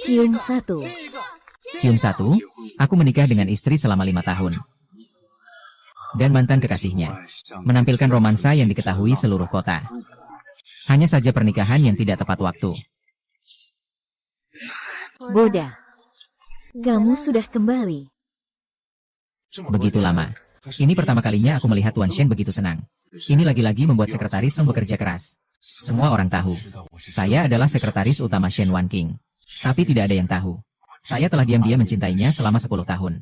Cium satu. Cium satu, aku menikah dengan istri selama 5 tahun. Dan mantan kekasihnya. Menampilkan romansa yang diketahui seluruh kota. Hanya saja pernikahan yang tidak tepat waktu. Boda, kamu sudah kembali. Begitu lama. Ini pertama kalinya aku melihat Tuan Shen begitu senang. Ini lagi-lagi membuat sekretaris Song bekerja keras. Semua orang tahu. Saya adalah sekretaris utama Shen Wanqing. Tapi tidak ada yang tahu. Saya telah diam-diam mencintainya selama 10 tahun.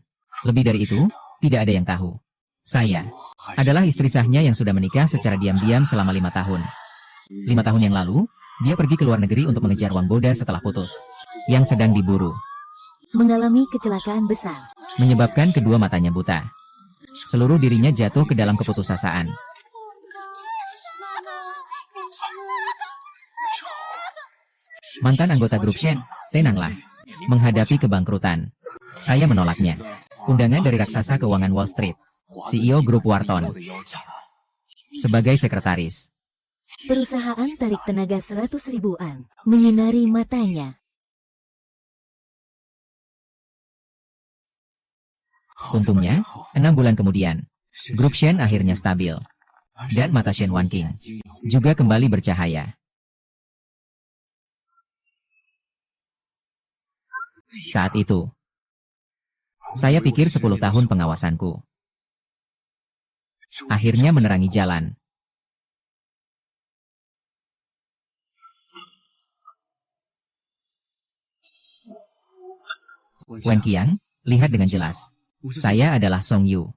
Lebih dari itu, tidak ada yang tahu. Saya adalah istri sahnya yang sudah menikah secara diam-diam selama 5 tahun. 5 tahun yang lalu, dia pergi ke luar negeri untuk mengejar Wang Boda setelah putus. Yang sedang diburu. Mengalami kecelakaan besar. Menyebabkan kedua matanya buta. Seluruh dirinya jatuh ke dalam keputusasaan. Mantan anggota grup Shen, tenanglah. Menghadapi kebangkrutan. Saya menolaknya. Undangan dari raksasa keuangan Wall Street. CEO grup Wharton. Sebagai sekretaris. Perusahaan tarik tenaga 100 ribuan. Menyinari matanya. Untungnya, 6 bulan kemudian, grup Shen akhirnya stabil. Dan mata Shen Wanqing juga kembali bercahaya. Saat itu, saya pikir 10 tahun pengawasanku akhirnya menerangi jalan. Wen Qiang, lihat dengan jelas. Saya adalah Song Yu.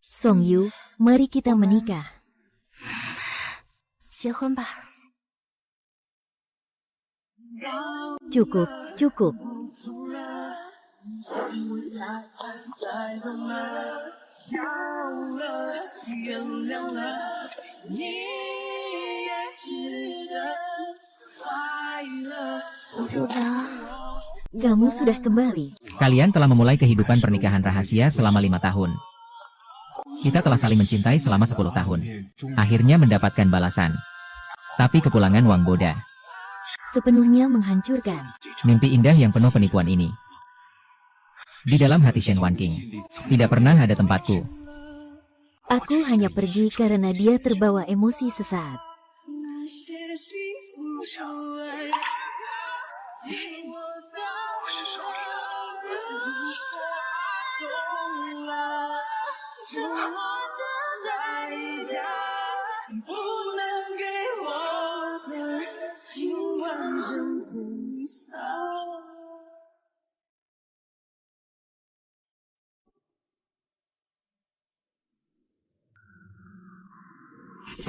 Song Yu, mari kita menikah. Cukup, cukup. Kamu sudah kembali. Kalian telah memulai kehidupan pernikahan rahasia selama 5 tahun. Kita telah saling mencintai selama 10 tahun. Akhirnya mendapatkan balasan. Tapi kepulangan Wang Boda Sepenuhnya menghancurkan. mimpi indah yang penuh penipuan ini. Di dalam hati Shen Wanqing, tidak pernah ada tempatku. Aku hanya pergi karena dia terbawa emosi sesaat.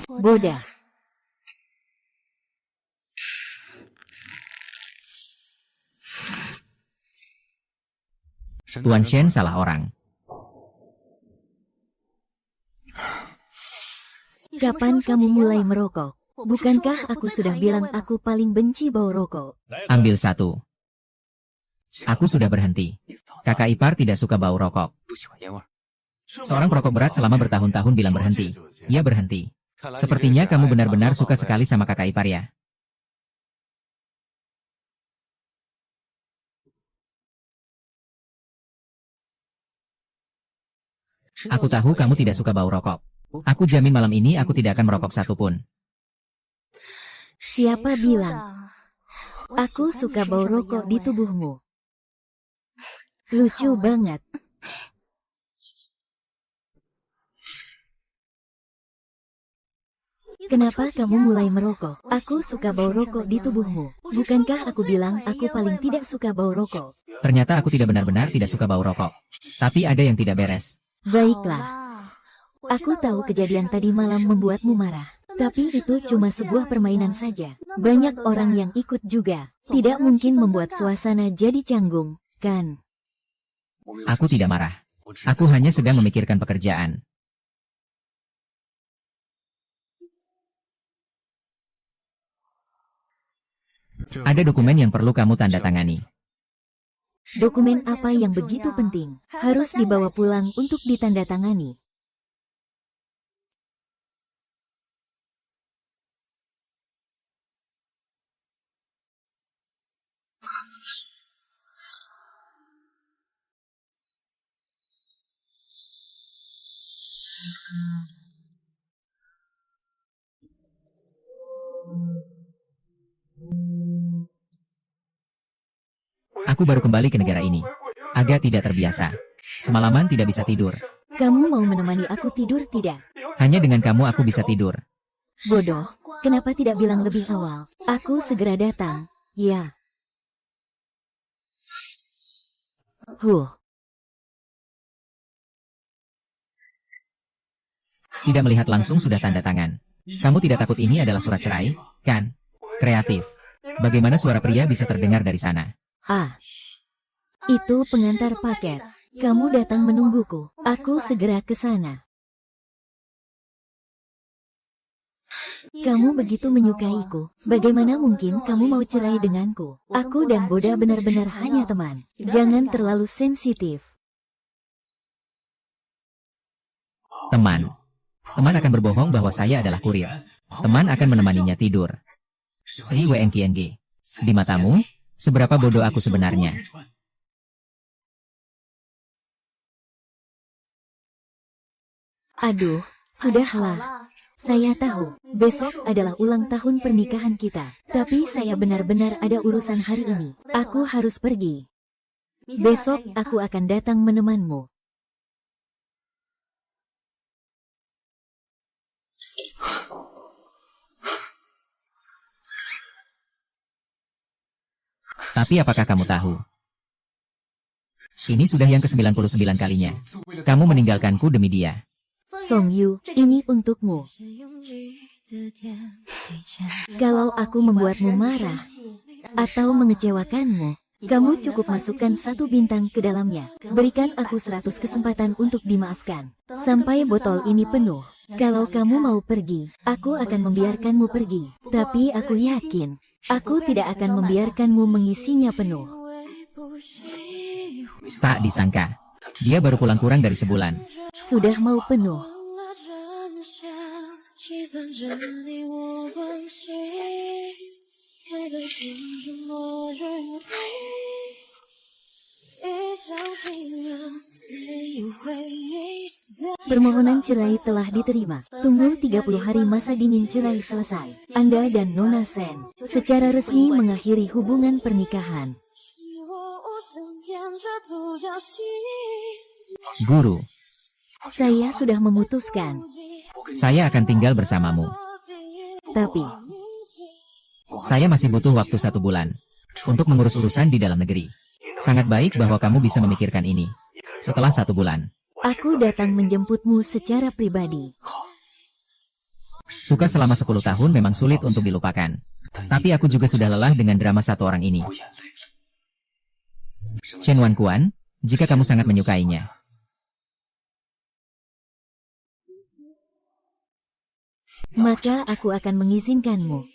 Boda. Tuan Shen salah orang. Kapan kamu mulai merokok? Bukankah aku sudah bilang aku paling benci bau rokok? Ambil satu. Aku sudah berhenti. Kakak ipar tidak suka bau rokok. Seorang perokok berat selama bertahun-tahun bilang berhenti. Ia berhenti. Sepertinya kamu benar-benar suka sekali sama kakak ipar ya. Aku tahu kamu tidak suka bau rokok. Aku jamin malam ini aku tidak akan merokok satupun. Siapa bilang? Aku suka bau rokok di tubuhmu. Lucu banget. Kenapa kamu mulai merokok? Aku suka bau rokok di tubuhmu. Bukankah aku bilang aku paling tidak suka bau rokok? Ternyata aku tidak benar-benar tidak suka bau rokok. Tapi ada yang tidak beres. Baiklah. Aku tahu kejadian tadi malam membuatmu marah. Tapi itu cuma sebuah permainan saja. Banyak orang yang ikut juga. Tidak mungkin membuat suasana jadi canggung, kan? Aku tidak marah. Aku hanya sedang memikirkan pekerjaan. Ada dokumen yang perlu kamu tanda tangani. Dokumen apa yang begitu penting? Harus dibawa pulang untuk ditandatangani. Aku baru kembali ke negara ini. Agak tidak terbiasa. Semalaman tidak bisa tidur. Kamu mau menemani aku tidur tidak? Hanya dengan kamu aku bisa tidur. Bodoh, kenapa tidak bilang lebih awal? Aku segera datang. Ya. Tidak melihat langsung sudah tanda tangan. Kamu tidak takut ini adalah surat cerai, kan? Kreatif. Bagaimana suara pria bisa terdengar dari sana? Ah. Itu pengantar paket. Kamu datang menungguku. Aku segera ke sana. Kamu begitu menyukaiku. Bagaimana mungkin kamu mau cerai denganku? Aku dan Boda benar-benar hanya teman. Jangan terlalu sensitif. Teman. Teman akan berbohong bahwa saya adalah kurir. Teman akan menemaninya tidur. Si WNKNG. Di matamu, seberapa bodoh aku sebenarnya? Aduh, sudahlah. Saya tahu, besok adalah ulang tahun pernikahan kita. Tapi saya benar-benar ada urusan hari ini. Aku harus pergi. Besok aku akan datang menemanmu. Tapi apakah kamu tahu? Ini sudah yang ke-99 kalinya. Kamu meninggalkanku demi dia. Song Yu, ini untukmu. Kalau aku membuatmu marah atau mengecewakanmu, kamu cukup masukkan 1 bintang ke dalamnya. Berikan aku 100 kesempatan untuk dimaafkan. Sampai botol ini penuh. Kalau kamu mau pergi, aku akan membiarkanmu pergi. Tapi aku yakin, aku tidak akan membiarkanmu mengisinya penuh. Tak disangka. Dia baru pulang kurang dari sebulan. Sudah mau penuh. Permohonan cerai telah diterima. Tunggu 30 hari masa dingin cerai selesai. Anda dan Nona Sen secara resmi mengakhiri hubungan pernikahan. Guru, Saya sudah memutuskan. saya akan tinggal bersamamu. Tapi, Saya masih butuh waktu 1 bulan untuk mengurus urusan di dalam negeri. Sangat baik bahwa kamu bisa memikirkan ini. Setelah 1 bulan, aku datang menjemputmu secara pribadi. suka selama 10 tahun memang sulit untuk dilupakan. Tapi aku juga sudah lelah dengan drama 1 orang ini. Chen Wan Kuan, jika kamu sangat menyukainya. Maka aku akan mengizinkanmu.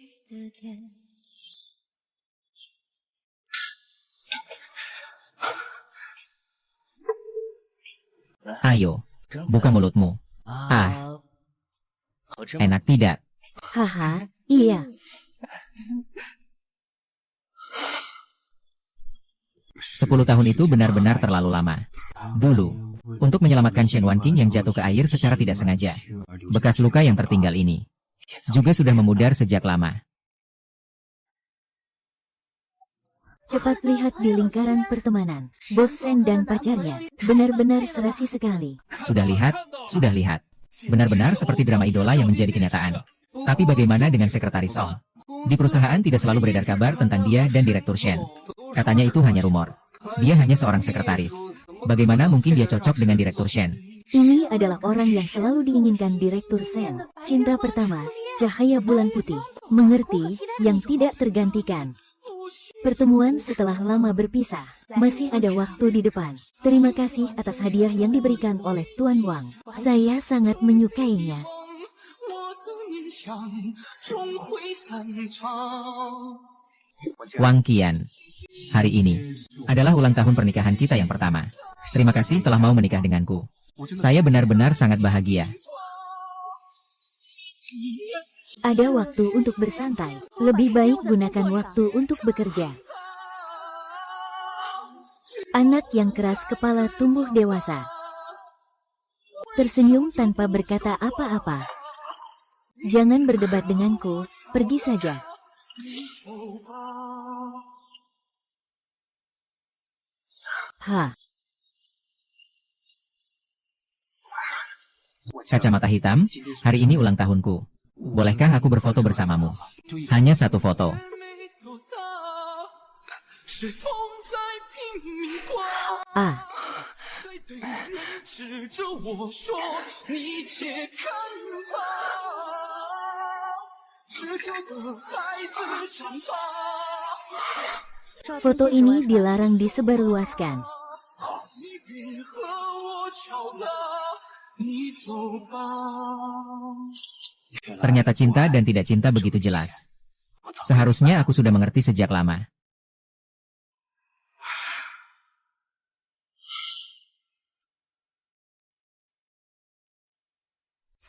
Ayo, buka mulutmu. Enak tidak? Haha, iya. 10 tahun itu benar-benar terlalu lama. Dulu, untuk menyelamatkan Shen Wan King yang jatuh ke air secara tidak sengaja. Bekas luka yang tertinggal ini juga sudah memudar sejak lama. Cepat lihat di lingkaran pertemanan. Bos Sen dan pacarnya benar-benar serasi sekali. Sudah lihat? Sudah lihat. Benar-benar seperti drama idola yang menjadi kenyataan. Tapi bagaimana dengan sekretaris Song? Di perusahaan tidak selalu beredar kabar tentang dia dan Direktur Shen. Katanya itu hanya rumor. Dia hanya seorang sekretaris. Bagaimana mungkin dia cocok dengan Direktur Shen? Ini adalah orang yang selalu diinginkan Direktur Sen. Cinta pertama, cahaya bulan putih. Mengerti, yang tidak tergantikan. Pertemuan setelah lama berpisah. Masih ada waktu di depan. Terima kasih atas hadiah yang diberikan oleh Tuan Wang. Saya sangat menyukainya. Wang Qian. Hari ini adalah ulang tahun pernikahan kita yang pertama. Terima kasih telah mau menikah denganku. Saya benar-benar sangat bahagia. Ada waktu untuk bersantai. Lebih baik gunakan waktu untuk bekerja. Anak yang keras kepala tumbuh dewasa. tersenyum tanpa berkata apa-apa. Jangan berdebat denganku, pergi saja. Ha, Kacamata hitam, hari ini ulang tahunku. Bolehkah aku berfoto bersamamu? Hanya satu foto. ah, foto ini dilarang disebarluaskan. Ternyata cinta dan tidak cinta begitu jelas. Seharusnya aku sudah mengerti sejak lama.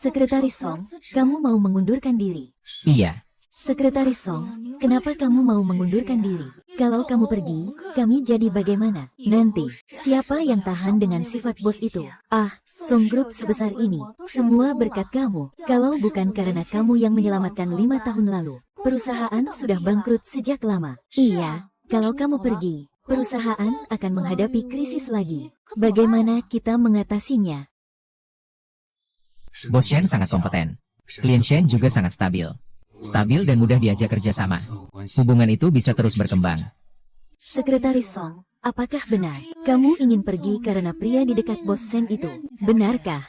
Sekretaris Song, kamu mau mengundurkan diri. Iya, Sekretaris Song, kenapa kamu mau mengundurkan diri? Kalau kamu pergi, kami jadi bagaimana? Nanti, siapa yang tahan dengan sifat bos itu? Ah, Song Group sebesar ini, semua berkat kamu. Kalau bukan karena kamu yang menyelamatkan 5 tahun lalu, perusahaan sudah bangkrut sejak lama. Iya, kalau kamu pergi, perusahaan akan menghadapi krisis lagi. Bagaimana kita mengatasinya? Bos Shen sangat kompeten. Klien Shen juga sangat stabil. Stabil dan mudah diajak kerjasama. Hubungan itu bisa terus berkembang. Sekretaris Song, apakah benar kamu ingin pergi karena pria di dekat bos Shen itu? Benarkah?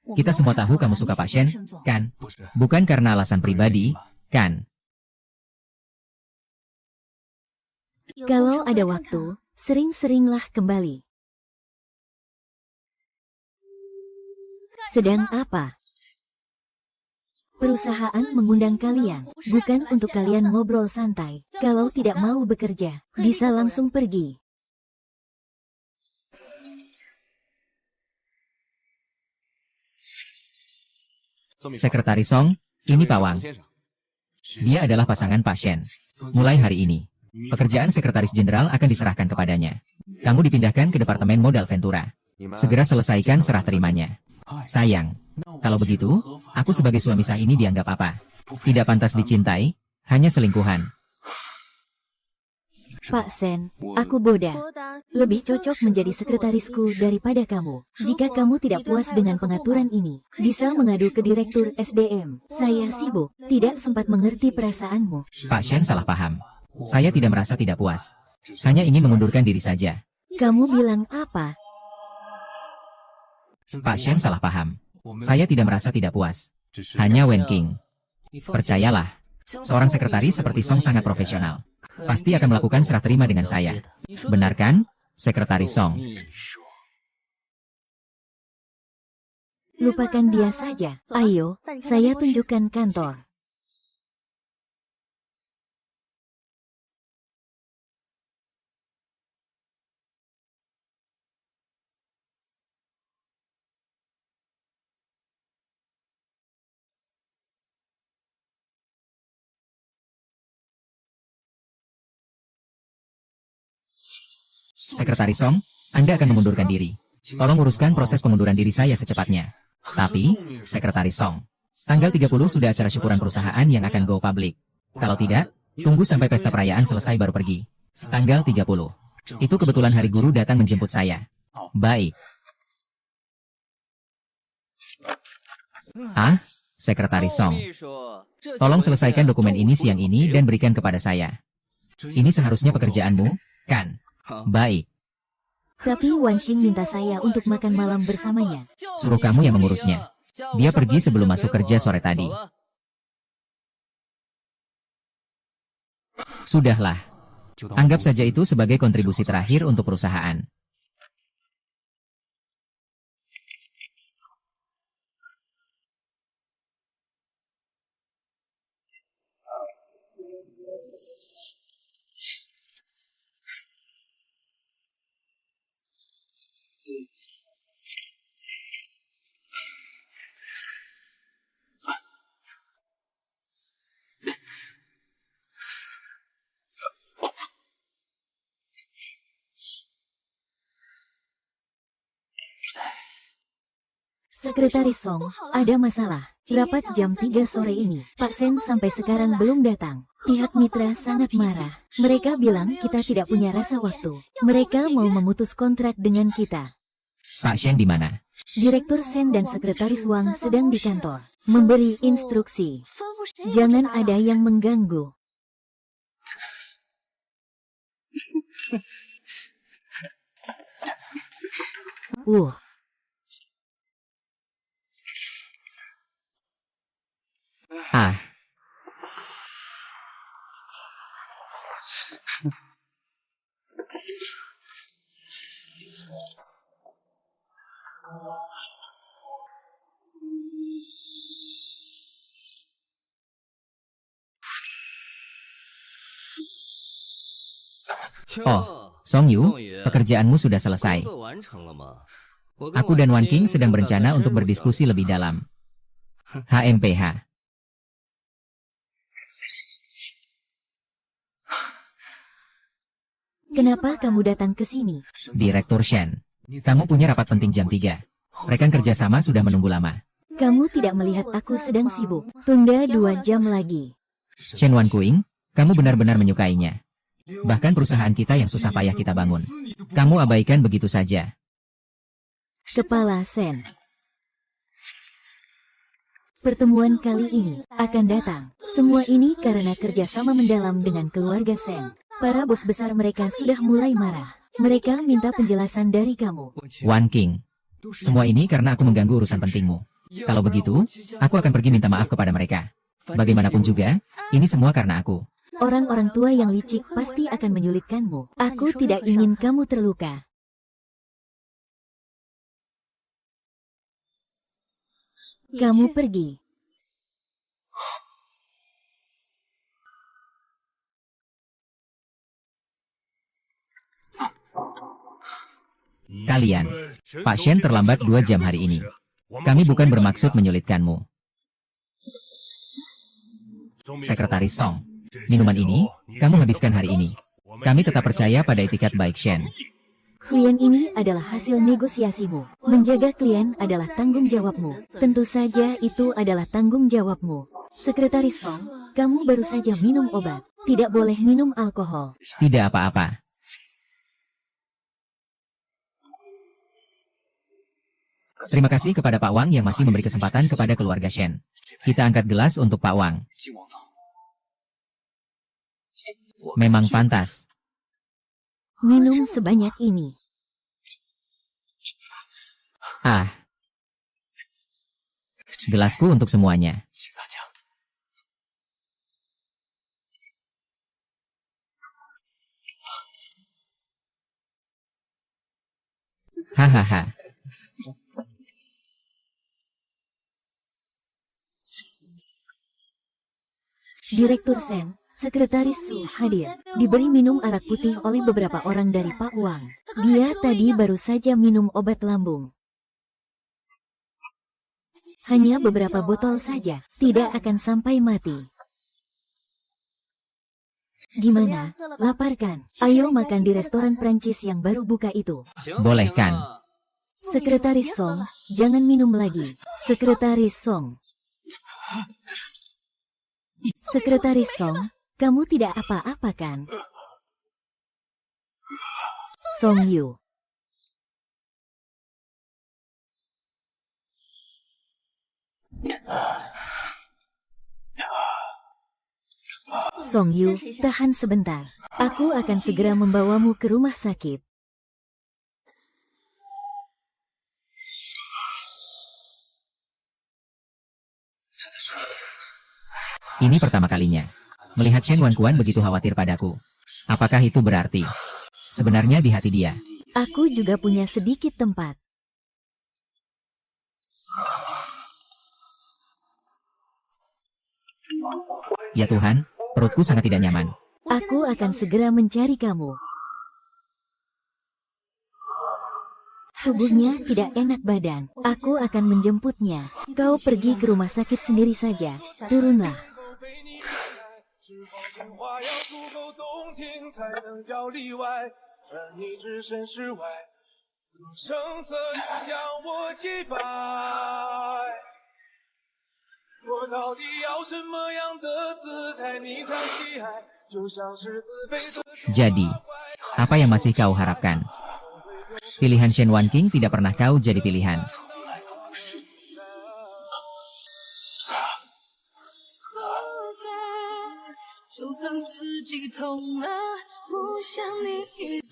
Kita semua tahu kamu suka Pak Shen, kan? Bukan karena alasan pribadi, kan? Kalau ada waktu, sering-seringlah kembali. Sedang apa? Perusahaan mengundang kalian, bukan untuk kalian ngobrol santai. Kalau tidak mau bekerja, bisa langsung pergi. Sekretaris Song, ini Pak Wang. Dia adalah pasangan Pak Shen. Mulai hari ini, pekerjaan sekretaris jenderal akan diserahkan kepadanya. Kamu dipindahkan ke Departemen Modal Ventura. Segera selesaikan serah terimanya. Sayang, kalau begitu, aku sebagai suami sah ini dianggap apa? Tidak pantas dicintai, hanya selingkuhan. Pak Sen, aku Boda. Lebih cocok menjadi sekretarisku daripada kamu. Jika kamu tidak puas dengan pengaturan ini, bisa mengadu ke Direktur SDM. Saya sibuk, tidak sempat mengerti perasaanmu. Pak Shen salah paham. Saya tidak merasa tidak puas. Hanya ingin mengundurkan diri saja. Kamu bilang apa? Pak Shen salah paham. Saya tidak merasa tidak puas. Hanya Wen King. Percayalah, seorang sekretaris seperti Song sangat profesional. Pasti akan melakukan serah terima dengan saya. Benar kan, Sekretaris Song? Lupakan dia saja. Ayo, saya tunjukkan kantor. Sekretaris Song, Anda akan mengundurkan diri. Tolong uruskan proses pengunduran diri saya secepatnya. Tapi, Sekretaris Song, tanggal 30 sudah acara syukuran perusahaan yang akan go public. Kalau tidak, tunggu sampai pesta perayaan selesai baru pergi. Tanggal 30. Itu kebetulan hari guru datang menjemput saya. Baik. Ah, Sekretaris Song. Tolong selesaikan dokumen ini siang ini dan berikan kepada saya. Ini seharusnya pekerjaanmu, kan? Baik. Tapi Wan Xing minta saya untuk makan malam bersamanya. Suruh kamu yang mengurusnya. Dia pergi sebelum masuk kerja sore tadi. Sudahlah. Anggap saja itu sebagai kontribusi terakhir untuk perusahaan. Sekretaris Song, ada masalah. Rapat jam 3 sore ini. Pak Sen sampai sekarang belum datang. Pihak mitra sangat marah. Mereka bilang kita tidak punya rasa waktu. Mereka mau memutus kontrak dengan kita. Pak Shen di mana? Direktur Sen dan Sekretaris Wang sedang di kantor. Memberi instruksi. Jangan ada yang mengganggu. Ah. Oh, Song Yu, pekerjaanmu sudah selesai. Aku dan Wan King sedang berencana untuk berdiskusi lebih dalam. HMPH. Kenapa kamu datang ke sini? Direktur Shen, kamu punya rapat penting jam 3. Rekan kerjasama sudah menunggu lama. Kamu tidak melihat aku sedang sibuk. Tunda 2 jam lagi. Shen Wan Kuing, kamu benar-benar menyukainya. Bahkan perusahaan kita yang susah payah kita bangun. Kamu abaikan begitu saja. Kepala Sen. Pertemuan kali ini akan datang. Semua ini karena kerjasama mendalam dengan keluarga Sen. Para bos besar mereka sudah mulai marah. Mereka minta penjelasan dari kamu. Wan King, semua ini karena aku mengganggu urusan pentingmu. Kalau begitu, aku akan pergi minta maaf kepada mereka. Bagaimanapun juga, ini semua karena aku. Orang-orang tua yang licik pasti akan menyulitkanmu. Aku tidak ingin kamu terluka. Kamu pergi. Kalian, Pak Shen terlambat 2 jam hari ini. Kami bukan bermaksud menyulitkanmu. Sekretaris Song, minuman ini, kamu habiskan hari ini. Kami tetap percaya pada etikat baik Shen. Klien ini adalah hasil negosiasimu. Menjaga klien adalah tanggung jawabmu. Tentu saja itu adalah tanggung jawabmu. Sekretaris Song, kamu baru saja minum obat. Tidak boleh minum alkohol. Tidak apa-apa. Terima kasih kepada Pak Wang yang masih memberi kesempatan kepada keluarga Shen. Kita angkat gelas untuk Pak Wang. Memang pantas. Minum sebanyak ini. Ah. Gelasku untuk semuanya. Hahaha. Direktur Sen, Sekretaris Su hadir. Diberi minum arak putih oleh beberapa orang dari Pak Wang. Dia tadi baru saja minum obat lambung. Hanya beberapa botol saja, tidak akan sampai mati. Gimana? Lapar kan? Ayo makan di restoran Prancis yang baru buka itu. Boleh kan? Sekretaris Song, jangan minum lagi. Sekretaris Song. Sekretaris Song, kamu tidak apa-apa kan? Song Yu. Song Yu, tahan sebentar. Aku akan segera membawamu ke rumah sakit. Ini pertama kalinya. Melihat Shen Wan Kuan begitu khawatir padaku. Apakah itu berarti? Sebenarnya di hati dia. Aku juga punya sedikit tempat. Ya Tuhan, perutku sangat tidak nyaman. Aku akan segera mencari kamu. Tubuhnya tidak enak badan. Aku akan menjemputnya. Kau pergi ke rumah sakit sendiri saja. Turunlah. 声色就将我击败。我到底要什么样的姿态，你才喜爱？就像是自卑的 Jadi, apa yang masih kau harapkan? Pilihan Shen Wanqing tidak pernah kau jadi pilihan.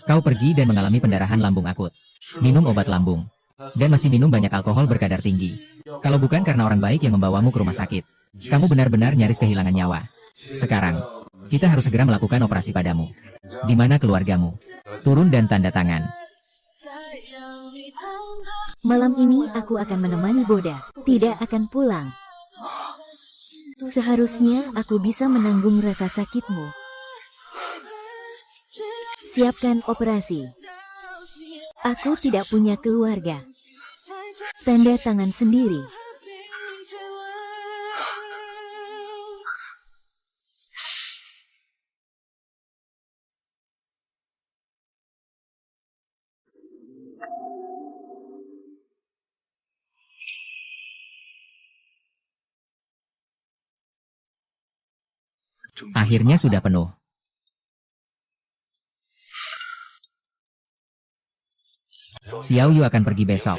Kau pergi dan mengalami pendarahan lambung akut. Minum obat lambung. Dan masih minum banyak alkohol berkadar tinggi. Kalau bukan karena orang baik yang membawamu ke rumah sakit, kamu benar-benar nyaris kehilangan nyawa. Sekarang, kita harus segera melakukan operasi padamu. Di mana keluargamu? Turun dan tanda tangan. Malam ini aku akan menemani Boda, tidak akan pulang. Seharusnya aku bisa menanggung rasa sakitmu. Siapkan operasi. Aku tidak punya keluarga. Tanda tangan sendiri. Akhirnya sudah penuh. Xiao Yu akan pergi besok.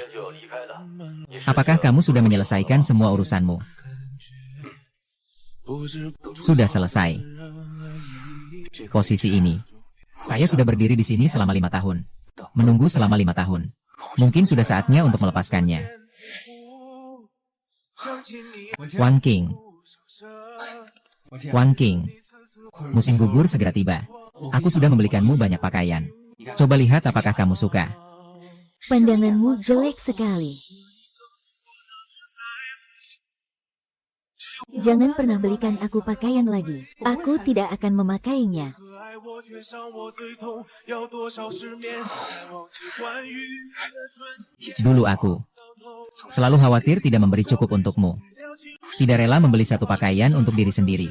Apakah kamu sudah menyelesaikan semua urusanmu? Sudah selesai. Posisi ini. Saya sudah berdiri di sini selama 5 tahun. Menunggu selama 5 tahun. Mungkin sudah saatnya untuk melepaskannya. Wanqing. Wanqing. Musim gugur segera tiba. Aku sudah membelikanmu banyak pakaian. Coba lihat apakah kamu suka. Pandanganmu jelek sekali. Jangan pernah belikan aku pakaian lagi. Aku tidak akan memakainya. Dulu aku selalu khawatir tidak memberi cukup untukmu. Tidak rela membeli satu pakaian untuk diri sendiri.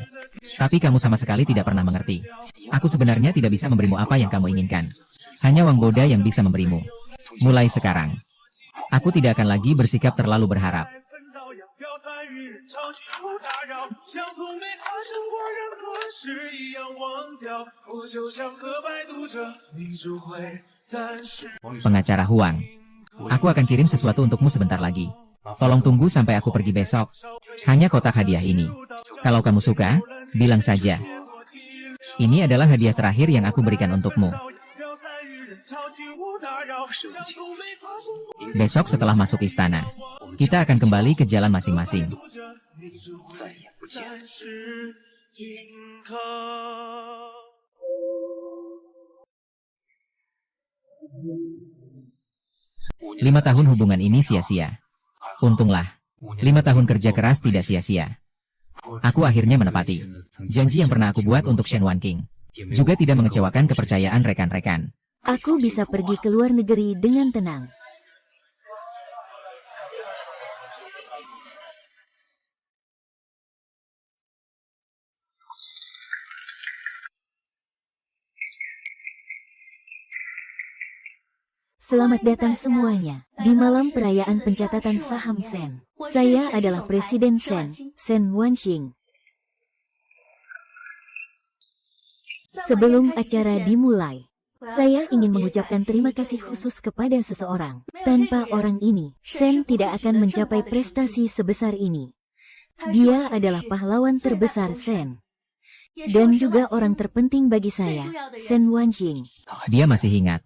Tapi kamu sama sekali tidak pernah mengerti. Aku sebenarnya tidak bisa memberimu apa yang kamu inginkan. Hanya Wang Boda yang bisa memberimu. Mulai sekarang, aku tidak akan lagi bersikap terlalu berharap. Pengacara Huang, aku akan kirim sesuatu untukmu sebentar lagi. Tolong tunggu sampai aku pergi besok. Hanya kotak hadiah ini. Kalau kamu suka, bilang saja. Ini adalah hadiah terakhir yang aku berikan untukmu. Besok setelah masuk istana, kita akan kembali ke jalan masing-masing. Lima tahun hubungan ini sia-sia. Untunglah, 5 tahun kerja keras tidak sia-sia. Aku akhirnya menepati janji yang pernah aku buat untuk Shen Wanqing. Juga tidak mengecewakan kepercayaan rekan-rekan. Aku bisa pergi ke luar negeri dengan tenang. Selamat datang semuanya di malam perayaan pencatatan saham Shen. Saya adalah Presiden Shen, Shen Wanqing. Sebelum acara dimulai, saya ingin mengucapkan terima kasih khusus kepada seseorang. Tanpa orang ini, Shen tidak akan mencapai prestasi sebesar ini. Dia adalah pahlawan terbesar Shen. Dan juga orang terpenting bagi saya, Shen Wanqing. Dia masih ingat.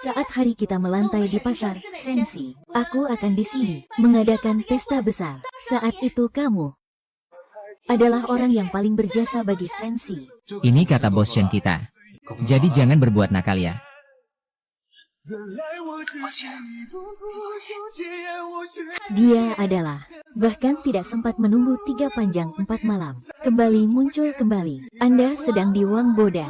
Saat hari kita melantai di pasar Sensi, aku akan di sini mengadakan pesta besar. Saat itu kamu adalah orang yang paling berjasa bagi Sensi. Ini kata bos Shen kita. Jadi jangan berbuat nakal ya. Dia adalah, bahkan tidak sempat menunggu 3 panjang 4 malam. Kembali muncul kembali. Anda sedang di Wang Boda.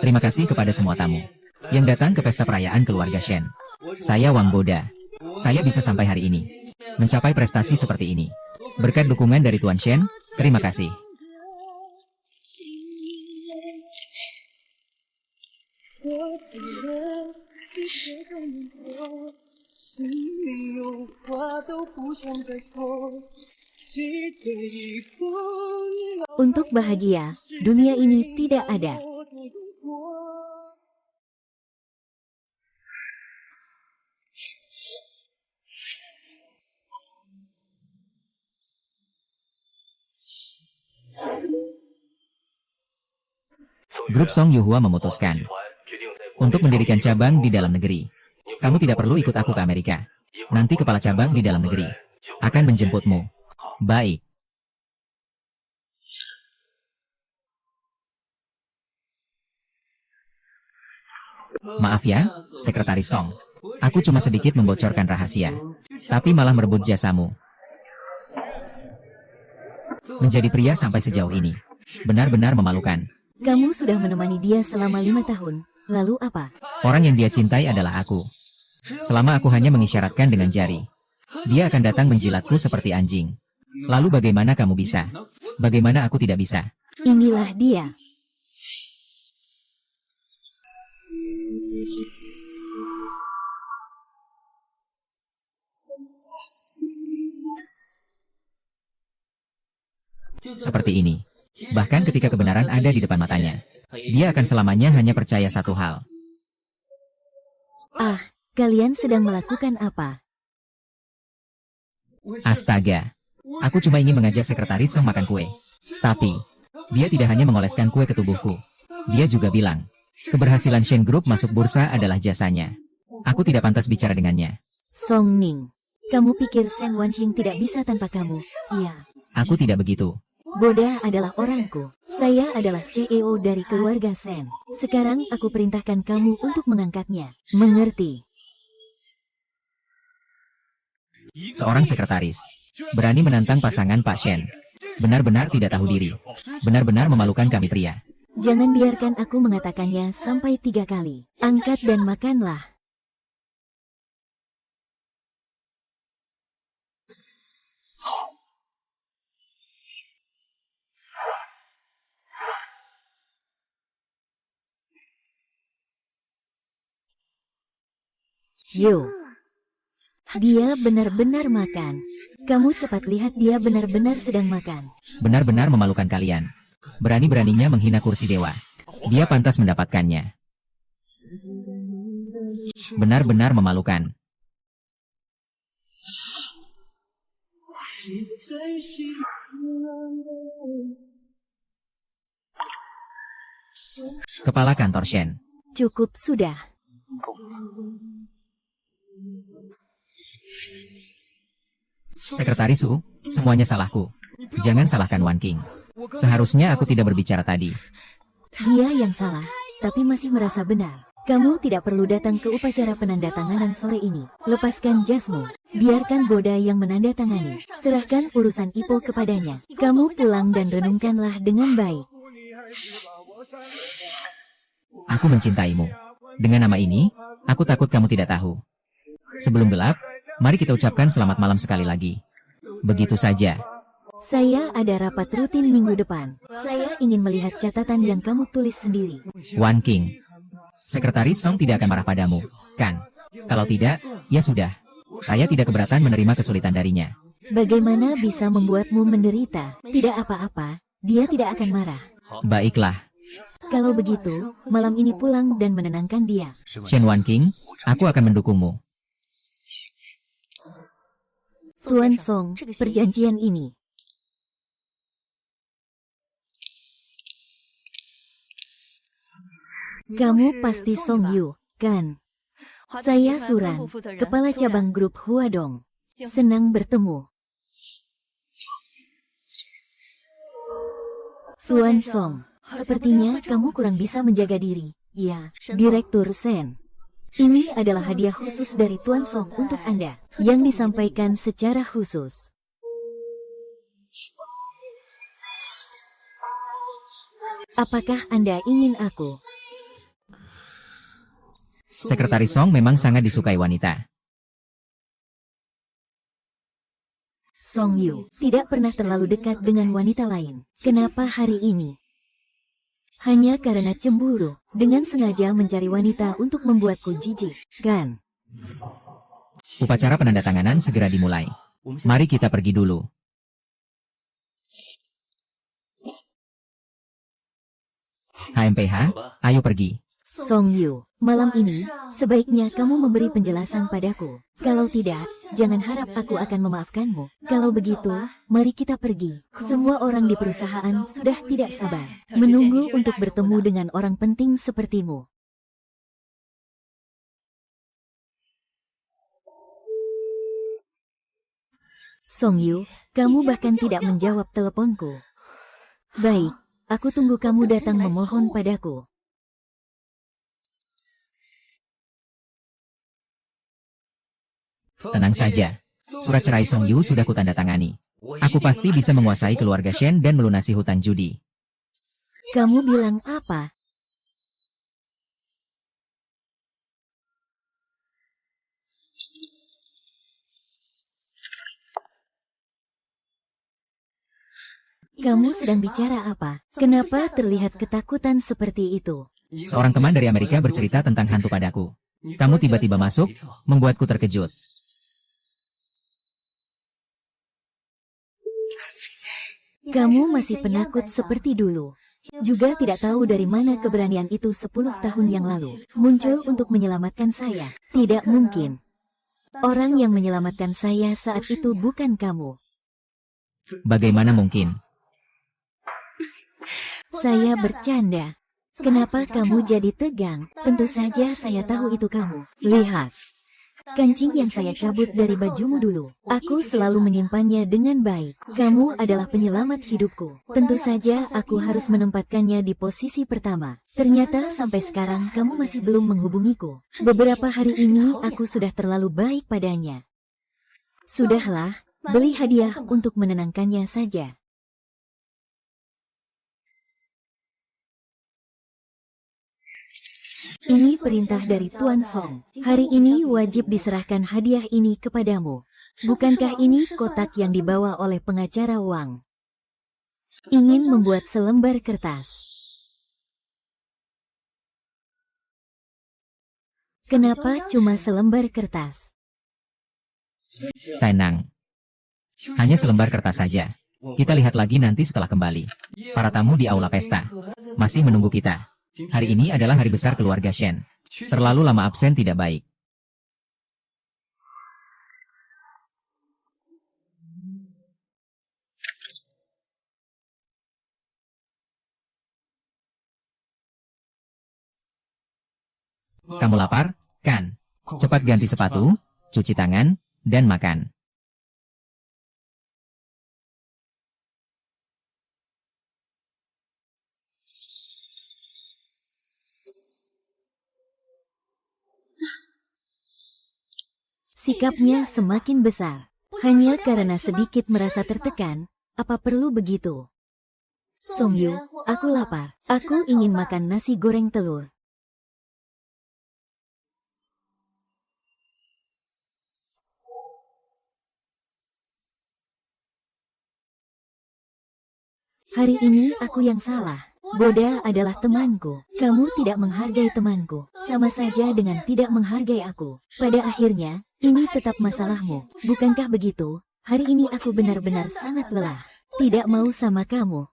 Terima kasih kepada semua tamu yang datang ke pesta perayaan keluarga Shen. Saya Wang Boda. Saya bisa sampai hari ini, mencapai prestasi seperti ini, berkat dukungan dari Tuan Shen. Terima kasih. Untuk bahagia, dunia ini tidak ada. Grup Song Yuhua memutuskan untuk mendirikan cabang di dalam negeri. Kamu tidak perlu ikut aku ke Amerika. Nanti kepala cabang di dalam negeri akan menjemputmu. Baik. Maaf ya, Sekretaris Song. Aku cuma sedikit membocorkan rahasia, tapi malah merebut jasamu. Menjadi pria sampai sejauh ini, benar-benar memalukan. Kamu sudah menemani dia selama 5 tahun. Lalu apa? Orang yang dia cintai adalah aku. Selama aku hanya mengisyaratkan dengan jari, dia akan datang menjilatku seperti anjing. Lalu bagaimana kamu bisa? Bagaimana aku tidak bisa? Inilah dia. Seperti ini. Bahkan ketika kebenaran ada di depan matanya, dia akan selamanya hanya percaya satu hal. Ah, kalian sedang melakukan apa? Astaga. Aku cuma ingin mengajak Sekretaris Song makan kue. Tapi, dia tidak hanya mengoleskan kue ke tubuhku. Dia juga bilang, keberhasilan Shen Group masuk bursa adalah jasanya. Aku tidak pantas bicara dengannya. Song Ning, kamu pikir Shen Wanqing tidak bisa tanpa kamu? Iya. Aku tidak begitu. Boda adalah orangku. Saya adalah CEO dari keluarga Shen. Sekarang aku perintahkan kamu untuk mengangkatnya. Mengerti? Seorang sekretaris berani menantang pasangan Pak Shen. Benar-benar tidak tahu diri. Benar-benar memalukan kami pria. Jangan biarkan aku mengatakannya sampai 3 kali. Angkat dan makanlah. Yo, dia benar-benar makan. Kamu cepat lihat, dia benar-benar sedang makan. Benar-benar memalukan kalian. Berani-beraninya menghina kursi dewa. Dia pantas mendapatkannya. Benar-benar memalukan. Kepala kantor Shen. Cukup sudah. Sekretaris Su, semuanya salahku. Jangan salahkan Wan King. Seharusnya aku tidak berbicara tadi. Dia yang salah, tapi masih merasa benar. Kamu tidak perlu datang ke upacara penandatanganan sore ini. Lepaskan jasmu. Biarkan Boda yang menandatangani. Serahkan urusan Ipo kepadanya. Kamu pulang dan renungkanlah dengan baik. Aku mencintaimu. Dengan nama ini, aku takut kamu tidak tahu. Sebelum gelap, mari kita ucapkan selamat malam sekali lagi. Begitu saja. Saya ada rapat rutin minggu depan. Saya ingin melihat catatan yang kamu tulis sendiri. Wan King. Sekretaris Song tidak akan marah padamu, kan? Kalau tidak, ya sudah. Saya tidak keberatan menerima kesulitan darinya. Bagaimana bisa membuatmu menderita? Tidak apa-apa, dia tidak akan marah. Baiklah. Kalau begitu, malam ini pulang dan menenangkan dia. Shen Wan King, aku akan mendukungmu. Tuan Song, perjanjian ini. Kamu pasti Song Yu, kan? Saya Suran, kepala cabang grup Huadong. Senang bertemu. Tuan Song, sepertinya kamu kurang bisa menjaga diri. Ya, Direktur Shen. Ini adalah hadiah khusus dari Tuan Song untuk Anda, yang disampaikan secara khusus. Apakah Anda ingin aku? Sekretaris Song memang sangat disukai wanita. Song Yu tidak pernah terlalu dekat dengan wanita lain. Kenapa hari ini? Hanya karena cemburu, dengan sengaja mencari wanita untuk membuatku jijik, kan? Upacara penandatanganan segera dimulai. Mari kita pergi dulu. HMPH, ayo pergi. Song Yu, malam ini, sebaiknya kamu memberi penjelasan padaku. Kalau tidak, jangan harap aku akan memaafkanmu. Kalau begitu, mari kita pergi. Semua orang di perusahaan sudah tidak sabar, menunggu untuk bertemu dengan orang penting sepertimu. Song Yu, kamu bahkan tidak menjawab teleponku. Baik, aku tunggu kamu datang memohon padaku. Tenang saja. Surat cerai Song Yu sudah kutandatangani. Aku pasti bisa menguasai keluarga Shen dan melunasi hutang judi. Kamu bilang apa? Kamu sedang bicara apa? Kenapa terlihat ketakutan seperti itu? Seorang teman dari Amerika bercerita tentang hantu padaku. Kamu tiba-tiba masuk, membuatku terkejut. Kamu masih penakut seperti dulu. Juga tidak tahu dari mana keberanian itu 10 tahun yang lalu muncul untuk menyelamatkan saya. Tidak mungkin. Orang yang menyelamatkan saya saat itu bukan kamu. Bagaimana mungkin? Saya bercanda. Kenapa kamu jadi tegang? Tentu saja saya tahu itu kamu. Lihat. Kancing yang saya cabut dari bajumu dulu. Aku selalu menyimpannya dengan baik. Kamu adalah penyelamat hidupku. Tentu saja aku harus menempatkannya di posisi pertama. Ternyata sampai sekarang kamu masih belum menghubungiku. Beberapa hari ini aku sudah terlalu baik padanya. Sudahlah, beli hadiah untuk menenangkannya saja. Ini perintah dari Tuan Song. Hari ini wajib diserahkan hadiah ini kepadamu. Bukankah ini kotak yang dibawa oleh pengacara Wang? Ingin membuat selembar kertas. Kenapa cuma selembar kertas? Tenang. Hanya selembar kertas saja. Kita lihat lagi nanti setelah kembali. Para tamu di aula pesta masih menunggu kita. Hari ini adalah hari besar keluarga Shen. Terlalu lama absen tidak baik. Kamu lapar? Kan? Cepat ganti sepatu, cuci tangan, dan makan. Sikapnya semakin besar. Hanya karena sedikit merasa tertekan, apa perlu begitu? Song Yu, aku lapar. Aku ingin makan nasi goreng telur. Hari ini aku yang salah. Boda adalah temanku. Kamu tidak menghargai temanku. Sama saja dengan tidak menghargai aku. Pada akhirnya, ini tetap masalahmu. Bukankah begitu? Hari ini aku benar-benar sangat lelah. Tidak mau sama kamu.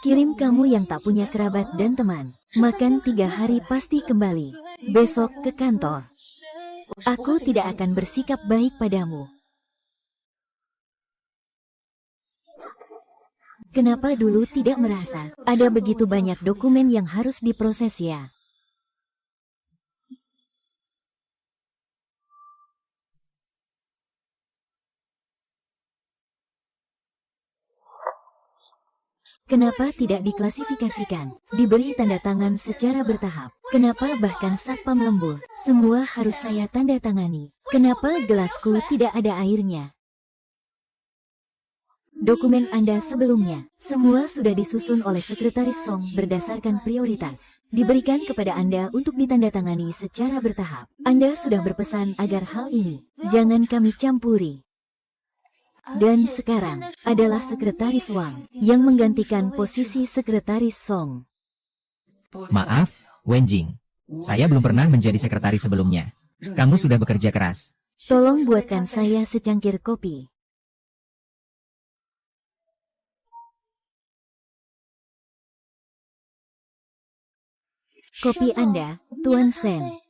Kirim kamu yang tak punya kerabat dan teman. Makan 3 hari pasti kembali. Besok ke kantor. Aku tidak akan bersikap baik padamu. Kenapa dulu tidak merasa ada begitu banyak dokumen yang harus diproses ya? Kenapa tidak diklasifikasikan? Diberi tanda tangan secara bertahap. Kenapa bahkan satpam lembur? Semua harus saya tanda tangani. Kenapa gelasku tidak ada airnya? Dokumen Anda sebelumnya, semua sudah disusun oleh Sekretaris Song berdasarkan prioritas. Diberikan kepada Anda untuk ditandatangani secara bertahap. Anda sudah berpesan agar hal ini jangan kami campuri. Dan sekarang adalah Sekretaris Wang yang menggantikan posisi Sekretaris Song. Maaf, Wenjing. Saya belum pernah menjadi sekretaris sebelumnya. Kamu sudah bekerja keras. Tolong buatkan saya secangkir kopi. Kopi Anda, Tuan Sen.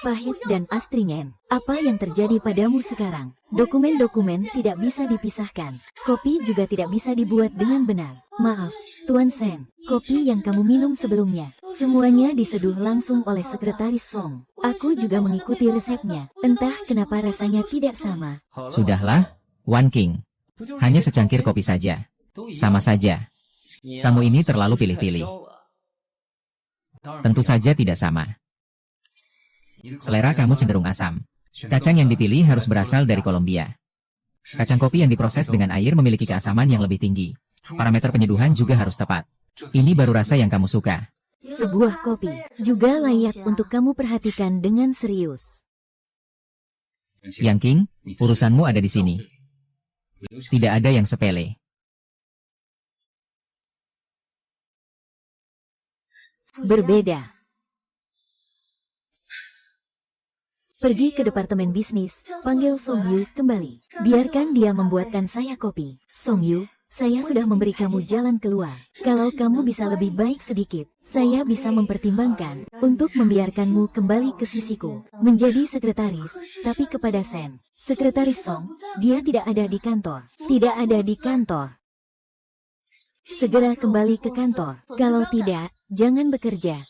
Pahit dan astringen. Apa yang terjadi padamu sekarang? Dokumen-dokumen tidak bisa dipisahkan. Kopi juga tidak bisa dibuat dengan benar. Maaf, Tuan Sen. Kopi yang kamu minum sebelumnya, semuanya diseduh langsung oleh Sekretaris Song. Aku juga mengikuti resepnya. Entah kenapa rasanya tidak sama. Sudahlah, Wan King. Hanya secangkir kopi saja. Sama saja. Kamu ini terlalu pilih-pilih. Tentu saja tidak sama. Selera kamu cenderung asam. Kacang yang dipilih harus berasal dari Kolombia. Kacang kopi yang diproses dengan air memiliki keasaman yang lebih tinggi. Parameter penyeduhan juga harus tepat. Ini baru rasa yang kamu suka. Sebuah kopi juga layak untuk kamu perhatikan dengan serius. Yang King, urusanmu ada di sini. Tidak ada yang sepele. Berbeda. Pergi ke departemen bisnis, panggil Song Yu kembali. Biarkan dia membuatkan saya kopi. Song Yu, saya sudah memberi kamu jalan keluar. Kalau kamu bisa lebih baik sedikit, saya bisa mempertimbangkan untuk membiarkanmu kembali ke sisiku, menjadi sekretaris, tapi kepada Sen. Sekretaris Song, dia tidak ada di kantor. Tidak ada di kantor. Segera kembali ke kantor. Kalau tidak, jangan bekerja.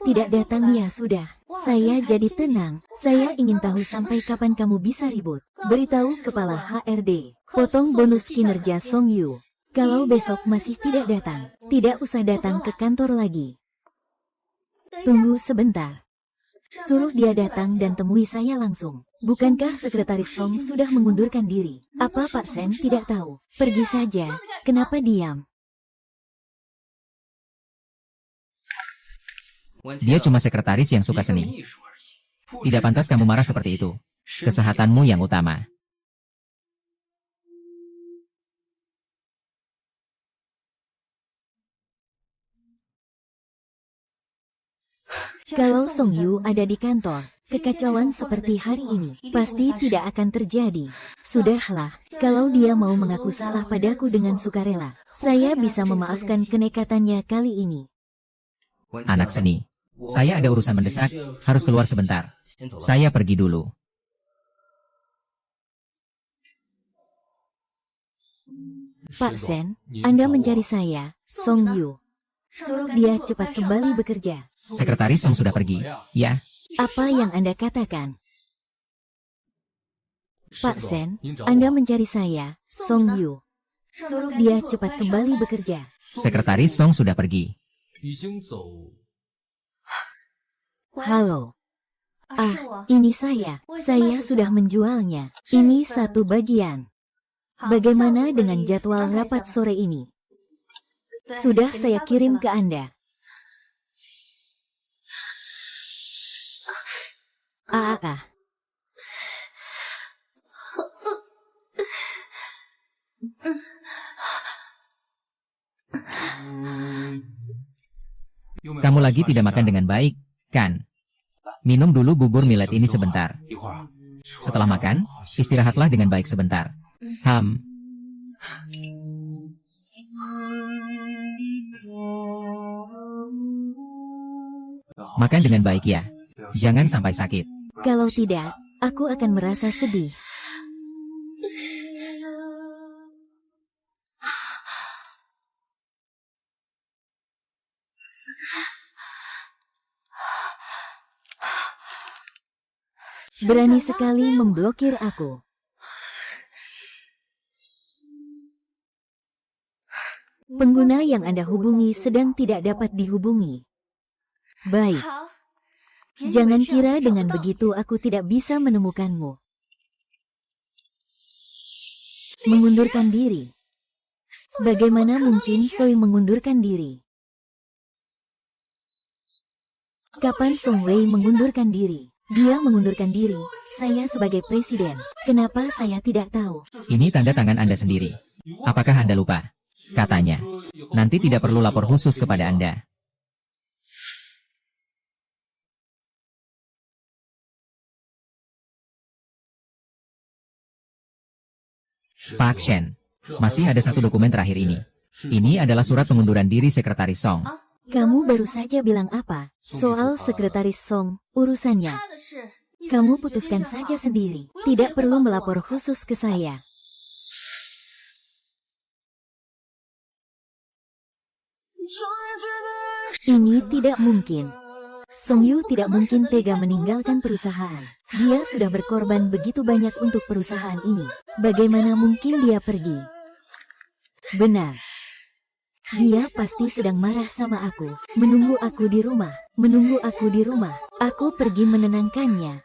Tidak datang ya sudah. Saya jadi tenang. Saya ingin tahu sampai kapan kamu bisa ribut. Beritahu kepala HRD. Potong bonus kinerja Song Yu. Kalau besok masih tidak datang, tidak usah datang ke kantor lagi. Tunggu sebentar. Suruh dia datang dan temui saya langsung. Bukankah Sekretaris Song sudah mengundurkan diri? Apa Pak Sen tidak tahu? Pergi saja. Kenapa diam? Dia cuma sekretaris yang suka seni. Tidak pantas kamu marah seperti itu. Kesehatanmu yang utama. Kalau Song Yu ada di kantor, kekacauan seperti hari ini pasti tidak akan terjadi. Sudahlah, kalau dia mau mengaku salah padaku dengan sukarela, saya bisa memaafkan kenekatannya kali ini. Anak seni. Saya ada urusan mendesak, harus keluar sebentar. Saya pergi dulu. Pak Sen, Anda mencari saya, Song Yu. Suruh dia cepat kembali bekerja. Sekretaris Song sudah pergi, ya? Apa yang Anda katakan? Pak Sen, Anda mencari saya, Song Yu. Suruh dia cepat kembali bekerja. Sekretaris Song sudah pergi. Halo. Ini saya. Saya sudah menjualnya. Ini satu bagian. Bagaimana dengan jadwal rapat sore ini? Sudah saya kirim ke Anda. Kamu lagi tidak makan dengan baik, kan? Minum dulu bubur millet ini sebentar. Setelah makan, istirahatlah dengan baik sebentar. Makan dengan baik ya. Jangan sampai sakit. Kalau tidak, aku akan merasa sedih. Berani sekali memblokir aku. Pengguna yang Anda hubungi sedang tidak dapat dihubungi. Baik. Jangan kira dengan begitu aku tidak bisa menemukanmu. Mengundurkan diri. Bagaimana mungkin Soy mengundurkan diri? Kapan Song Wei mengundurkan diri? Dia mengundurkan diri. Saya sebagai presiden. Kenapa saya tidak tahu? Ini tanda tangan Anda sendiri. Apakah Anda lupa? Katanya, nanti tidak perlu lapor khusus kepada Anda. Pak Shen, masih ada satu dokumen terakhir ini. Ini adalah surat pengunduran diri Sekretaris Song. Kamu baru saja bilang apa? Soal Sekretaris Song, urusannya. Kamu putuskan saja sendiri. Tidak perlu melapor khusus ke saya. Ini tidak mungkin. Song Yu tidak mungkin tega meninggalkan perusahaan. Dia sudah berkorban begitu banyak untuk perusahaan ini. Bagaimana mungkin dia pergi? Benar. Dia pasti sedang marah sama aku. Menunggu aku di rumah. Menunggu aku di rumah. Aku pergi menenangkannya.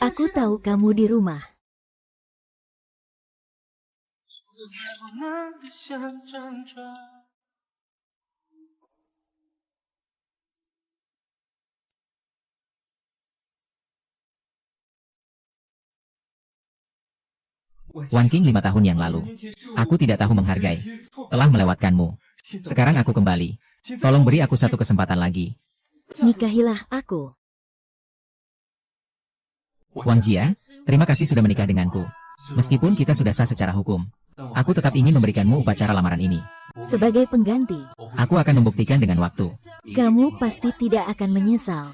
Aku tahu kamu di rumah. Wan Qing 5 tahun yang lalu. Aku tidak tahu menghargai. Telah melewatkanmu. Sekarang aku kembali. Tolong beri aku satu kesempatan lagi. Nikahilah aku. Wang Jia, terima kasih sudah menikah denganku. Meskipun kita sudah sah secara hukum, aku tetap ingin memberikanmu upacara lamaran ini. Sebagai pengganti, Aku akan membuktikan dengan waktu. kamu pasti tidak akan menyesal.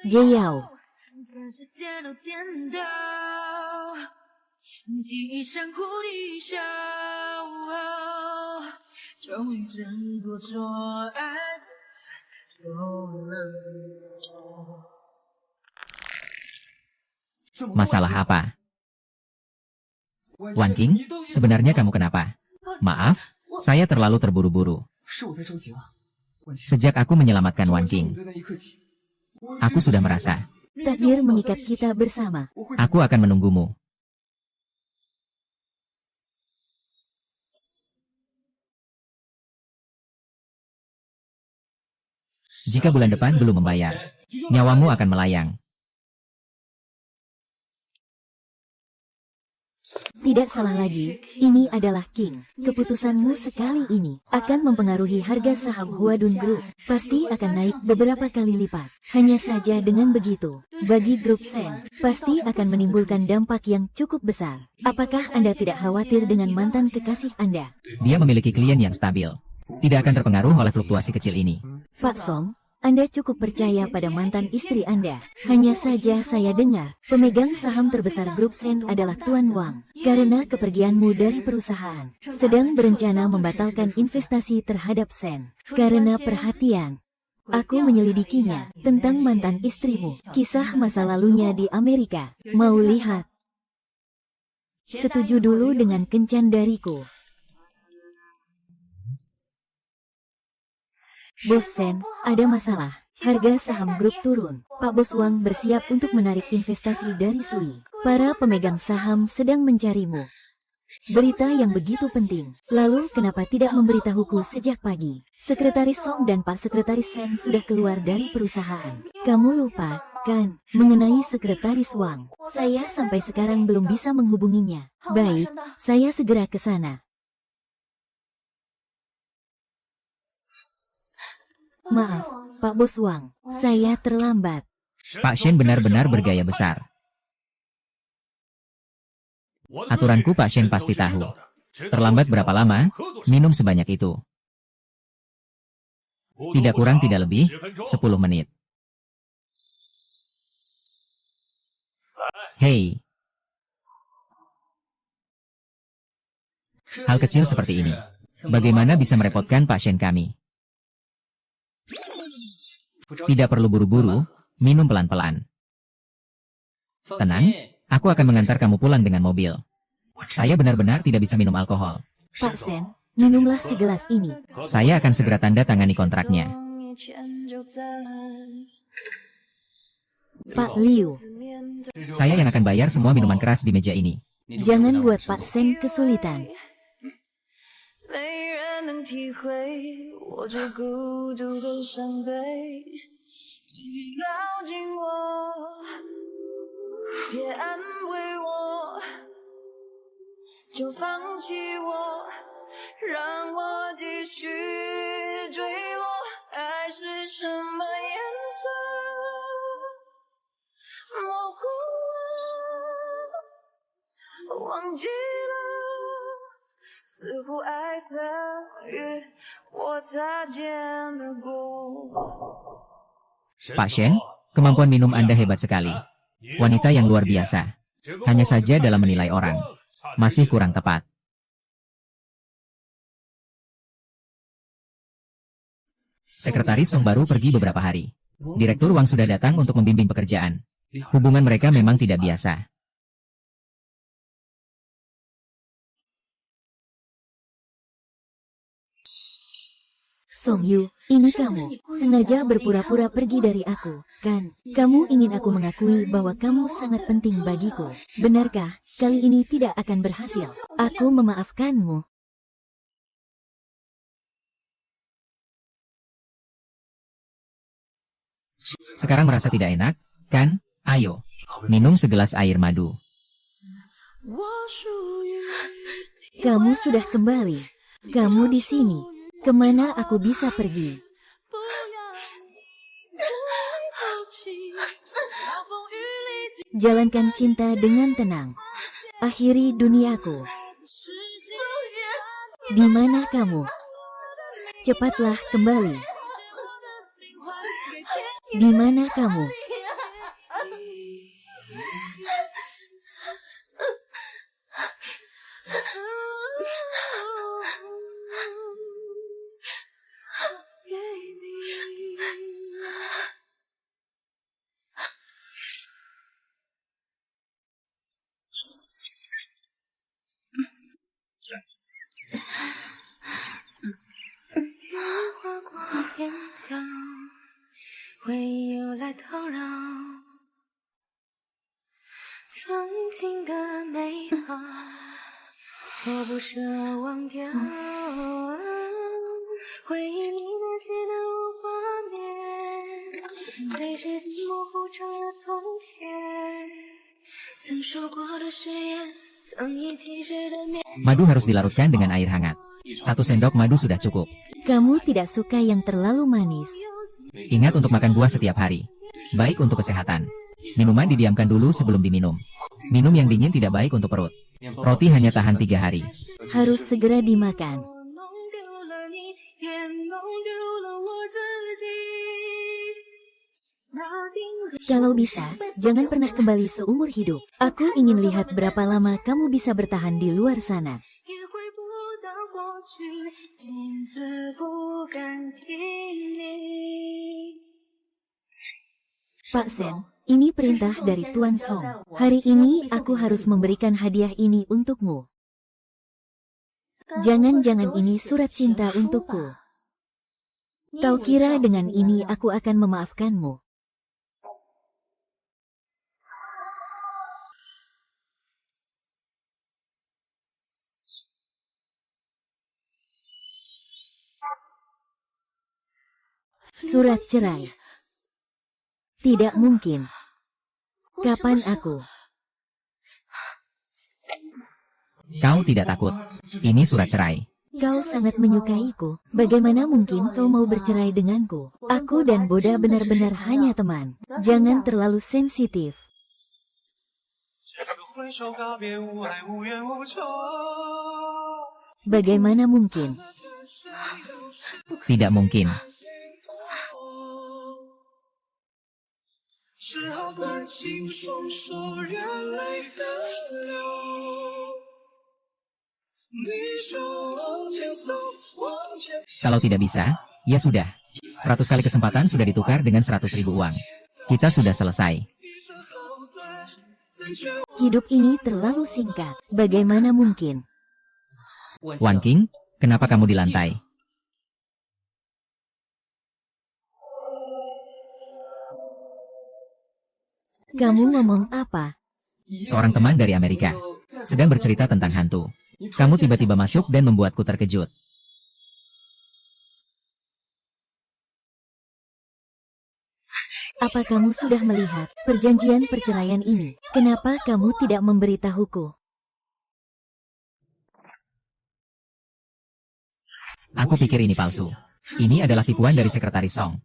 Geyao. 世界都颠倒，一山哭一笑，终于挣脱错爱的错了。 Masalah apa? Wan Qing, sebenarnya kamu kenapa? Maaf, saya terlalu terburu-buru. Sejak aku menyelamatkan Wan Qing, aku sudah merasa Takdir mengikat kita bersama. aku akan menunggumu. Jika bulan depan belum membayar, nyawamu akan melayang. Tidak salah lagi, ini adalah King. Keputusanmu sekali ini akan mempengaruhi harga saham Huadun Group. Pasti akan naik beberapa kali lipat. Hanya saja dengan begitu, bagi grup Sen, pasti akan menimbulkan dampak yang cukup besar. Apakah Anda tidak khawatir dengan mantan kekasih Anda? Dia memiliki klien yang stabil. Tidak akan terpengaruh oleh fluktuasi kecil ini. Pak Song, Anda cukup percaya pada mantan istri Anda. Hanya saja saya dengar, pemegang saham terbesar grup Sen adalah Tuan Wang. Karena kepergianmu dari perusahaan, sedang berencana membatalkan investasi terhadap Sen. Karena perhatian, aku menyelidikinya tentang mantan istrimu. Kisah masa lalunya di Amerika. Mau lihat? Setuju dulu dengan kencan dariku. Bos Sen, ada masalah. Harga saham grup turun. Pak Bos Wang bersiap untuk menarik investasi dari Sui. Para pemegang saham sedang mencarimu. Berita yang begitu penting. Lalu kenapa tidak memberitahuku sejak pagi? Sekretaris Song dan Pak Sekretaris Sen sudah keluar dari perusahaan. Kamu lupa, kan, mengenai Sekretaris Wang. Saya sampai sekarang belum bisa menghubunginya. Baik, saya segera ke sana. Maaf, Pak Bos Wang, saya terlambat. Pak Shen benar-benar bergaya besar. Aturanku Pak Shen pasti tahu. Terlambat berapa lama? Minum sebanyak itu. Tidak kurang tidak lebih, 10 menit. Hei. Hal kecil seperti ini. Bagaimana bisa merepotkan pasien kami? Tidak perlu buru-buru, minum pelan-pelan. Tenang, aku akan mengantar kamu pulang dengan mobil. Saya benar-benar tidak bisa minum alkohol. Pak Sen, minumlah segelas ini. Saya akan segera tanda tangani kontraknya. Pak Liu, Saya yang akan bayar semua minuman keras di meja ini. jangan buat Pak Sen kesulitan. 没人能体会我这孤独的伤悲，请你靠近我，别安慰我，就放弃我，让我继续坠落。爱是什么颜色？模糊了，忘记了。似乎爱曾与我擦肩而过。 Pak Shen, kemampuan minum Anda hebat sekali. Wanita yang luar biasa. Hanya saja dalam menilai orang. Masih kurang tepat. Sekretaris Song baru pergi beberapa hari. Direktur Wang sudah datang untuk membimbing pekerjaan. Hubungan mereka memang tidak biasa. Song Yu, ini kamu. Sengaja berpura-pura pergi dari aku, kan? Kamu ingin aku mengakui bahwa kamu sangat penting bagiku. Benarkah? Kali ini tidak akan berhasil. Aku memaafkanmu. Sekarang merasa tidak enak, kan? Ayo, minum segelas air madu. Kamu sudah kembali. Kamu di sini. Kemana aku bisa pergi? Jalankan cinta dengan tenang. Akhiri duniaku. Di mana kamu? Cepatlah kembali. Di mana kamu? Madu harus dilarutkan dengan air hangat. 1 sendok madu sudah cukup. Kamu tidak suka yang terlalu manis. Ingat untuk makan buah setiap hari. Baik untuk kesehatan. Minuman didiamkan dulu sebelum diminum. Minum yang dingin tidak baik untuk perut. Roti hanya tahan 3 hari. Harus segera dimakan. Kalau bisa, jangan pernah kembali seumur hidup. Aku ingin lihat berapa lama kamu bisa bertahan di luar sana. Pak Sen, ini perintah dari Tuan Song. Hari ini aku harus memberikan hadiah ini untukmu. Jangan-jangan ini surat cinta untukku. Kau kira dengan ini aku akan memaafkanmu? Surat cerai. Tidak mungkin. Kapan aku? Kau tidak takut. Ini surat cerai. Kau sangat menyukaiku. Bagaimana mungkin kau mau bercerai denganku? Aku dan Boda benar-benar hanya teman. Jangan terlalu sensitif. Bagaimana mungkin? Tidak mungkin. 只好攥紧双手，热泪奔流。Kalau tidak bisa, ya sudah. 100 kali kesempatan sudah ditukar dengan 100.000 uang. Kita sudah selesai. Hidup ini terlalu singkat. Bagaimana mungkin? Wan King, kenapa kamu di lantai? Kamu ngomong apa? Seorang teman dari Amerika sedang bercerita tentang hantu. Kamu tiba-tiba masuk dan membuatku terkejut. Apa kamu sudah melihat perjanjian perceraian ini? Kenapa kamu tidak memberitahuku? Aku pikir ini palsu. Ini adalah tipuan dari sekretaris Song.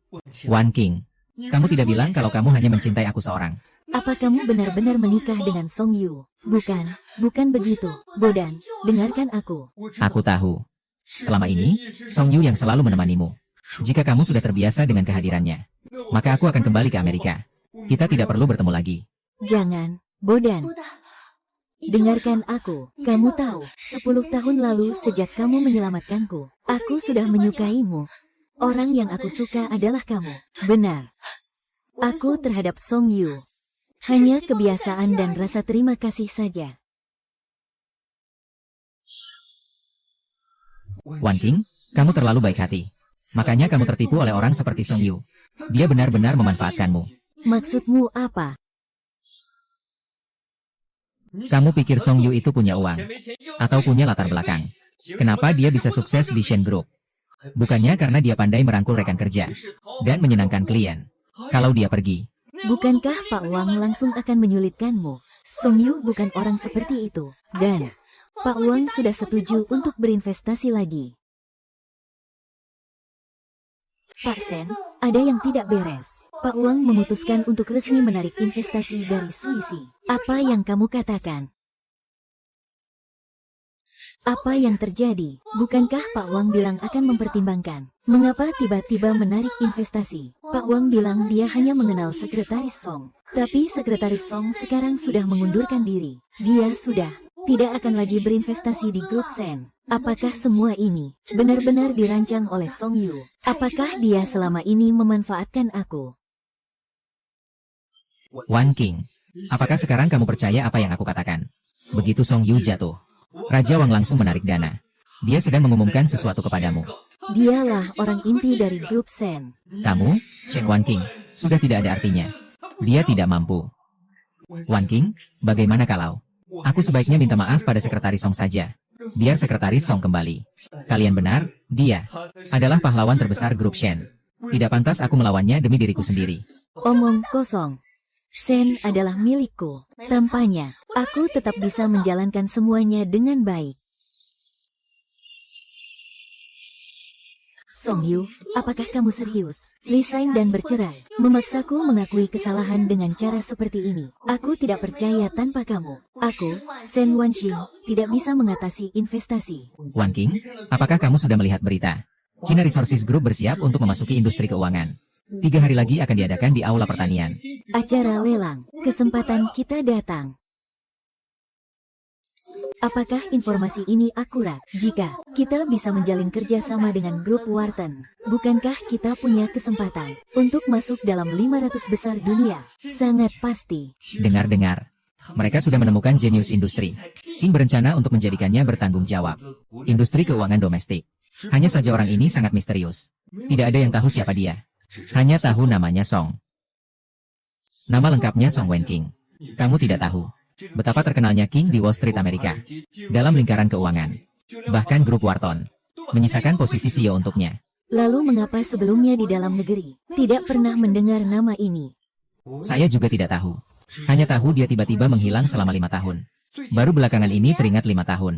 Wan King, kamu tidak bilang kalau kamu hanya mencintai aku seorang. Apa kamu benar-benar menikah dengan Song Yu? Bukan begitu. Bodan, dengarkan aku. Aku tahu. Selama ini, Song Yu yang selalu menemanimu. Jika kamu sudah terbiasa dengan kehadirannya, maka aku akan kembali ke Amerika. Kita tidak perlu bertemu lagi. Jangan, Bodan. Dengarkan aku. Kamu tahu, 10 tahun lalu sejak kamu menyelamatkanku, aku sudah menyukaimu. Orang yang aku suka adalah kamu. Benar. Aku terhadap Song Yu hanya kebiasaan dan rasa terima kasih saja. Wan King, kamu terlalu baik hati. Makanya kamu tertipu oleh orang seperti Song Yu. Dia benar-benar memanfaatkanmu. Maksudmu apa? Kamu pikir Song Yu itu punya uang? Atau punya latar belakang? Kenapa dia bisa sukses di Shen Group? Bukannya karena dia pandai merangkul rekan kerja dan menyenangkan klien. Kalau dia pergi, Bukankah Pak Wang langsung akan menyulitkanmu? Song Yu bukan orang seperti itu. Dan Pak Wang sudah setuju untuk berinvestasi lagi. Pak Sen, ada yang tidak beres. Pak Wang memutuskan untuk resmi menarik investasi dari Suisi. Apa yang kamu katakan? Apa yang terjadi? Bukankah Pak Wang bilang akan mempertimbangkan? Mengapa tiba-tiba menarik investasi? Pak Wang bilang dia hanya mengenal Sekretaris Song. Tapi Sekretaris Song sekarang sudah mengundurkan diri. Dia sudah tidak akan lagi berinvestasi di grup Sen. Apakah semua ini benar-benar dirancang oleh Song Yu? Apakah dia selama ini memanfaatkan aku? Wan King, apakah sekarang kamu percaya apa yang aku katakan? Begitu Song Yu jatuh, Raja Wang langsung menarik dana. Dia sedang mengumumkan sesuatu kepadamu. Dialah orang inti dari grup Sen. Kamu, Chen Wan King, sudah tidak ada artinya. Dia tidak mampu. Wan King, bagaimana kalau aku sebaiknya minta maaf pada Sekretaris Song saja? Biar Sekretaris Song kembali. Kalian benar, dia adalah pahlawan terbesar grup Shen. Tidak pantas aku melawannya demi diriku sendiri. Omong kosong. Shen adalah milikku. Tampaknya, aku tetap bisa menjalankan semuanya dengan baik. Song Yu, apakah kamu serius? Resign dan bercerai, memaksaku mengakui kesalahan dengan cara seperti ini. Aku tidak percaya tanpa kamu. Aku, Sen Wanxing, tidak bisa mengatasi investasi. Wan King, apakah kamu sudah melihat berita? China Resources Group bersiap untuk memasuki industri keuangan. 3 hari lagi akan diadakan di Aula Pertanian. Acara lelang, kesempatan kita datang. Apakah informasi ini akurat? Jika kita bisa menjalin kerjasama dengan grup Wharton, bukankah kita punya kesempatan untuk masuk dalam 500 besar dunia? Sangat pasti. Dengar-dengar, mereka sudah menemukan jenius industri. King berencana untuk menjadikannya bertanggung jawab. Industri keuangan domestik. Hanya saja orang ini sangat misterius. Tidak ada yang tahu siapa dia. Hanya tahu namanya Song. Nama lengkapnya Song Wen King. Kamu tidak tahu betapa terkenalnya King di Wall Street Amerika, dalam lingkaran keuangan. Bahkan grup Wharton menyisakan posisi CEO untuknya. Lalu mengapa sebelumnya di dalam negeri tidak pernah mendengar nama ini? Saya juga tidak tahu. Hanya tahu dia tiba-tiba menghilang selama 5 tahun. Baru belakangan ini teringat 5 tahun.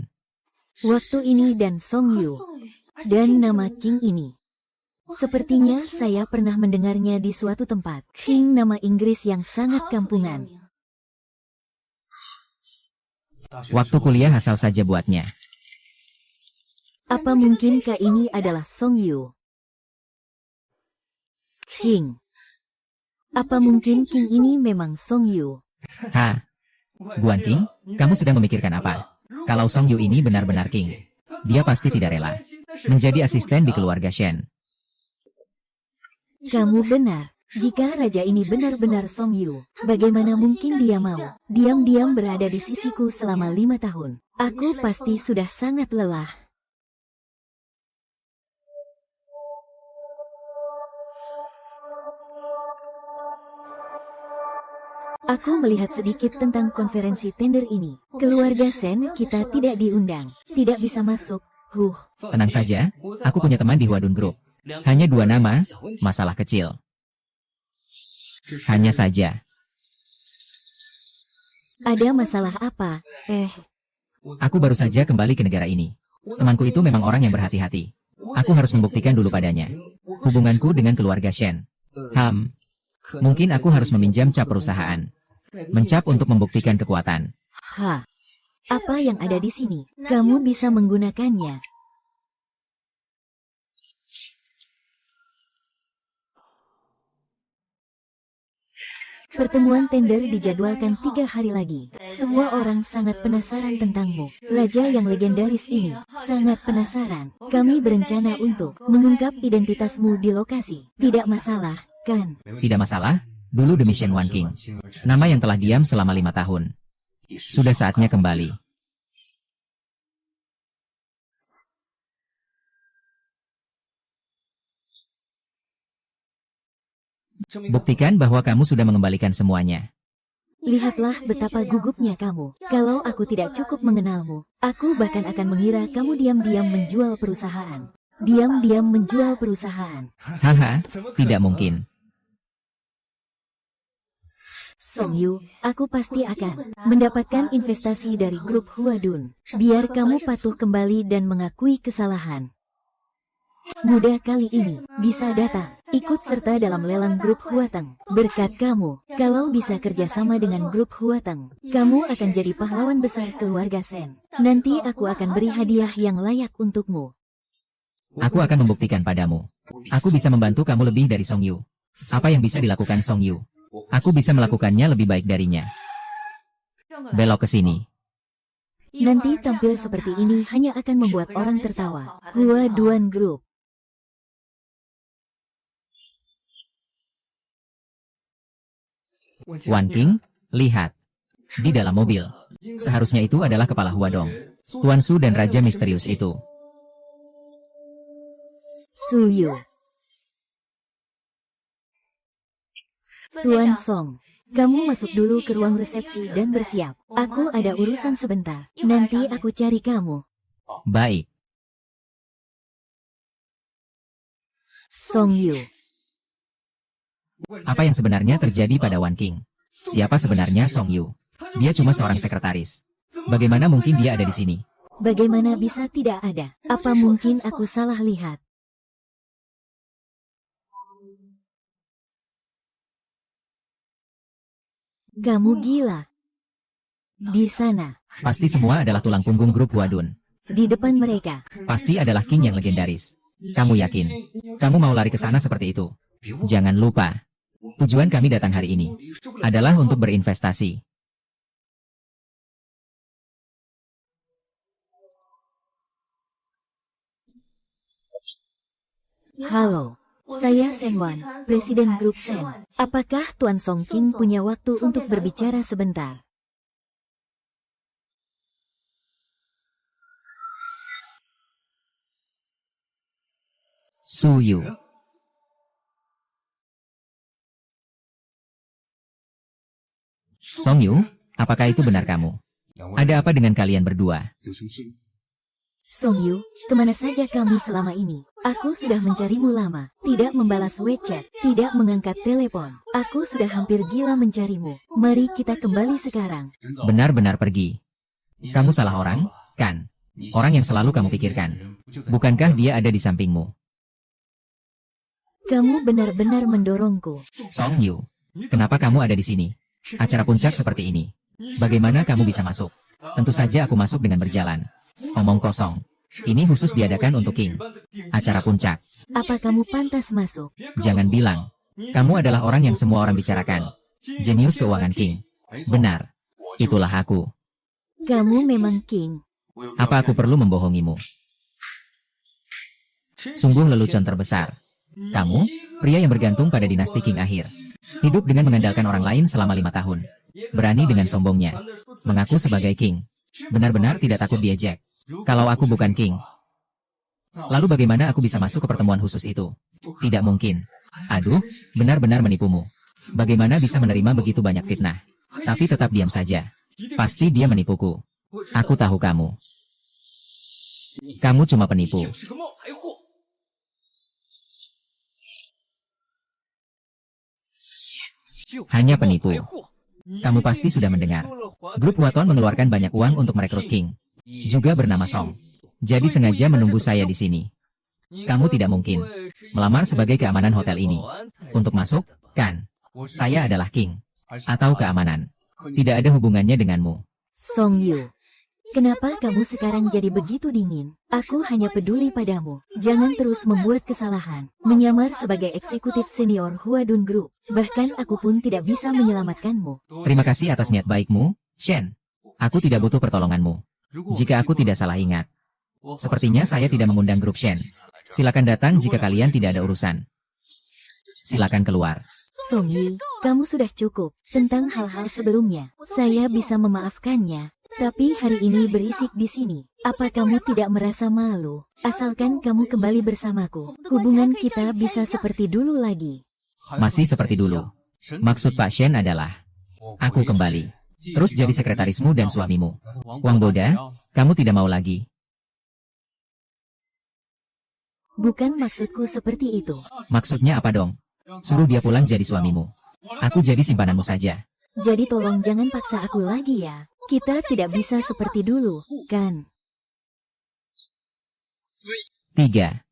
Waktu ini dan Song Yu. Dan nama King ini. Sepertinya saya pernah mendengarnya di suatu tempat. King nama Inggris yang sangat kampungan. Waktu kuliah asal saja buatnya. Apa mungkinkah ini adalah Song Yu? King. Apa mungkin King ini memang Song Yu? Wan King, kamu sedang memikirkan apa? Kalau Song Yu ini benar-benar king, dia pasti tidak rela menjadi asisten di keluarga Shen. Kamu benar. Jika raja ini benar-benar Song Yu, bagaimana mungkin dia mau diam-diam berada di sisiku selama 5 tahun? Aku pasti sudah sangat lelah. Aku melihat sedikit tentang konferensi tender ini. Keluarga Shen kita tidak diundang, tidak bisa masuk. Tenang saja, aku punya teman di Huadun Group. Hanya 2 nama, masalah kecil. Hanya saja. Ada masalah apa? Aku baru saja kembali ke negara ini. Temanku itu memang orang yang berhati-hati. Aku harus membuktikan dulu padanya hubunganku dengan keluarga Shen. Mungkin aku harus meminjam cap perusahaan. Mencap untuk membuktikan kekuatan. Apa yang ada di sini? Kamu bisa menggunakannya. Pertemuan tender dijadwalkan 3 hari lagi. Semua orang sangat penasaran tentangmu. Raja yang legendaris ini sangat penasaran. Kami berencana untuk mengungkap identitasmu di lokasi. Tidak masalah, kan? Tidak masalah, dulu demi Shen Wanking. Nama yang telah diam selama 5 tahun. Sudah saatnya kembali. Buktikan bahwa kamu sudah mengembalikan semuanya. Lihatlah betapa gugupnya kamu. Kalau aku tidak cukup mengenalmu, aku bahkan akan mengira kamu diam-diam menjual perusahaan. Diam-diam menjual perusahaan. Haha, tidak mungkin. Song Yu, aku pasti akan mendapatkan investasi dari grup Huadun. Biar kamu patuh kembali dan mengakui kesalahan. Mudah kali ini bisa datang, ikut serta dalam lelang grup Huateng. Berkat kamu, kalau bisa kerjasama dengan grup Huateng, kamu akan jadi pahlawan besar keluarga Shen. Nanti aku akan beri hadiah yang layak untukmu. Aku akan membuktikan padamu. Aku bisa membantu kamu lebih dari Song Yu. Apa yang bisa dilakukan Song Yu? Aku bisa melakukannya lebih baik darinya. Belok ke sini. Nanti tampil seperti ini hanya akan membuat orang tertawa. Huadun Group. Wanking, lihat. Di dalam mobil. Seharusnya itu adalah kepala Huadong. Tuan Su dan Raja Misterius itu. Su Yu. Tuan Song, kamu masuk dulu ke ruang resepsi dan bersiap. Aku ada urusan sebentar. Nanti aku cari kamu. Baik. Song Yu. Apa yang sebenarnya terjadi pada Wanking? Siapa sebenarnya Song Yu? Dia cuma seorang sekretaris. Bagaimana mungkin dia ada di sini? Bagaimana bisa tidak ada? Apa mungkin aku salah lihat? Kamu gila. Di sana. Pasti semua adalah tulang punggung grup Huadun. Di depan mereka. Pasti adalah King yang legendaris. Kamu yakin? Kamu mau lari ke sana seperti itu? Jangan lupa. Tujuan kami datang hari ini adalah untuk berinvestasi. Halo, saya Shen Wan, Presiden Grup Shen. Apakah Tuan Song King punya waktu untuk berbicara sebentar? Su Yu. Song Yu, apakah itu benar kamu? Ada apa dengan kalian berdua? Song Yu, kemana saja kamu selama ini? Aku sudah mencarimu lama, tidak membalas WeChat, tidak mengangkat telepon. Aku sudah hampir gila mencarimu. Mari kita kembali sekarang. Benar-benar pergi. Kamu salah orang, kan? Orang yang selalu kamu pikirkan. Bukankah dia ada di sampingmu? Kamu benar-benar mendorongku. Song Yu, kenapa kamu ada di sini? Acara puncak seperti ini. Bagaimana kamu bisa masuk? Tentu saja aku masuk dengan berjalan. Omong kosong. Ini khusus diadakan untuk King. Acara puncak. Apa kamu pantas masuk? Jangan bilang. Kamu adalah orang yang semua orang bicarakan. Jenius keuangan King. Benar. Itulah aku. Kamu memang King. Apa aku perlu membohongimu? Sungguh lelucon terbesar. Kamu, pria yang bergantung pada dinasti King akhir. Hidup dengan mengandalkan orang lain selama 5 tahun. Berani dengan sombongnya. Mengaku sebagai King. Benar-benar tidak takut diejek. Kalau aku bukan King. Lalu bagaimana aku bisa masuk ke pertemuan khusus itu? Tidak mungkin. Aduh, benar-benar menipumu. Bagaimana bisa menerima begitu banyak fitnah? Tapi tetap diam saja. Pasti dia menipuku. Aku tahu kamu. Kamu cuma penipu. Hanya penipu. Kamu pasti sudah mendengar. Grup Huaton mengeluarkan banyak uang untuk merekrut King. Juga bernama Song. Jadi sengaja menunggu saya di sini. Kamu tidak mungkin melamar sebagai keamanan hotel ini. Untuk masuk, kan? Saya adalah King. Atau keamanan. Tidak ada hubungannya denganmu. Song Yu, kenapa kamu sekarang jadi begitu dingin? Aku hanya peduli padamu. Jangan terus membuat kesalahan. Menyamar sebagai eksekutif senior Huadun Group. Bahkan aku pun tidak bisa menyelamatkanmu. Terima kasih atas niat baikmu, Shen. Aku tidak butuh pertolonganmu. Jika aku tidak salah ingat. Sepertinya saya tidak mengundang grup Shen. Silakan datang jika kalian tidak ada urusan. Silakan keluar. Song Yi, kamu sudah cukup. Tentang hal-hal sebelumnya, saya bisa memaafkannya. Tapi hari ini berisik di sini. Apa kamu tidak merasa malu? Asalkan kamu kembali bersamaku, hubungan kita bisa seperti dulu lagi. Masih seperti dulu. Maksud Pak Shen adalah, aku kembali. Terus jadi sekretarismu dan suamimu. Wang Boda, kamu tidak mau lagi. Bukan maksudku seperti itu. Maksudnya apa dong? Suruh dia pulang jadi suamimu. Aku jadi simpananmu saja. Jadi tolong jangan paksa aku lagi ya. Kita tidak bisa seperti dulu, kan? 3.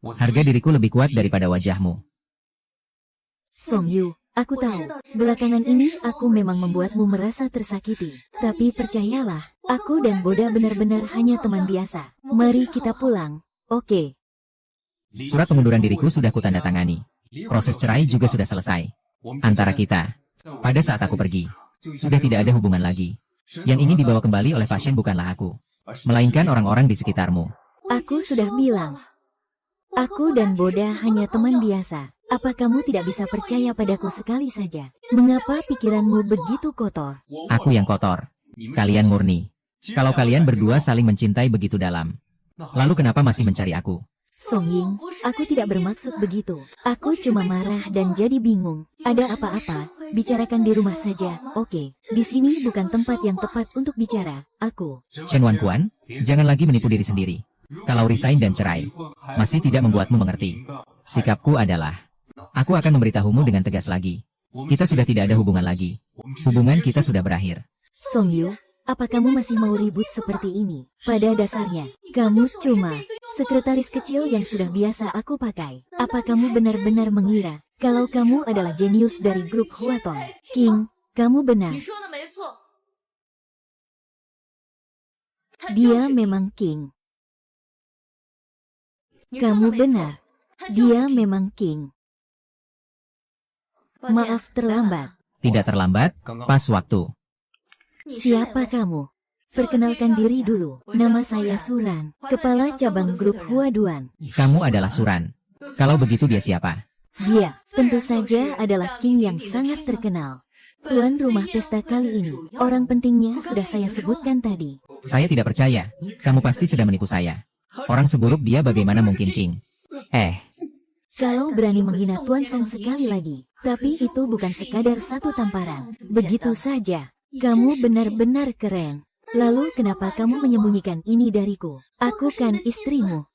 Harga diriku lebih kuat daripada wajahmu. Song Yu, aku tahu, belakangan ini aku memang membuatmu merasa tersakiti. Tapi percayalah, aku dan Boda benar-benar hanya teman biasa. Mari kita pulang, oke? Surat pengunduran diriku sudah kutandatangani. Proses cerai juga sudah selesai. Antara kita, pada saat aku pergi, sudah tidak ada hubungan lagi. Yang ingin dibawa kembali oleh pasien bukanlah aku, melainkan orang-orang di sekitarmu. Aku sudah bilang, aku dan Boda hanya teman biasa. Apa kamu tidak bisa percaya padaku sekali saja? Mengapa pikiranmu begitu kotor? Aku yang kotor. Kalian murni. Kalau kalian berdua saling mencintai begitu dalam, lalu kenapa masih mencari aku? Song Ying, aku tidak bermaksud begitu. Aku cuma marah dan jadi bingung. Ada apa-apa, bicarakan di rumah saja, oke? Di sini bukan tempat yang tepat untuk bicara. Aku. Shen Wan Kuan, jangan lagi menipu diri sendiri. Kalau resign dan cerai, masih tidak membuatmu mengerti. Sikapku adalah, aku akan memberitahumu dengan tegas lagi. Kita sudah tidak ada hubungan lagi. Hubungan kita sudah berakhir. Song Yu, apa kamu masih mau ribut seperti ini? Pada dasarnya, kamu cuma sekretaris kecil yang sudah biasa aku pakai. Apa kamu benar-benar mengira kalau kamu adalah jenius dari grup Huaton? King, kamu benar. Dia memang King. Kamu benar. Dia memang King. Maaf terlambat. Tidak terlambat, pas waktu. Siapa kamu? Perkenalkan diri dulu. Nama saya Suran, kepala cabang grup Huaduan. Kamu adalah Suran. Kalau begitu dia siapa? Dia, tentu saja adalah King yang sangat terkenal. Tuan rumah pesta kali ini, orang pentingnya sudah saya sebutkan tadi. Saya tidak percaya. Kamu pasti sedang menipu saya. Orang seburuk dia bagaimana mungkin King? Kalau berani menghina Tuan Song sekali lagi, tapi itu bukan sekadar satu tamparan. Begitu saja. Kamu benar-benar keren. Lalu kenapa kamu menyembunyikan ini dariku? Aku kan istrimu.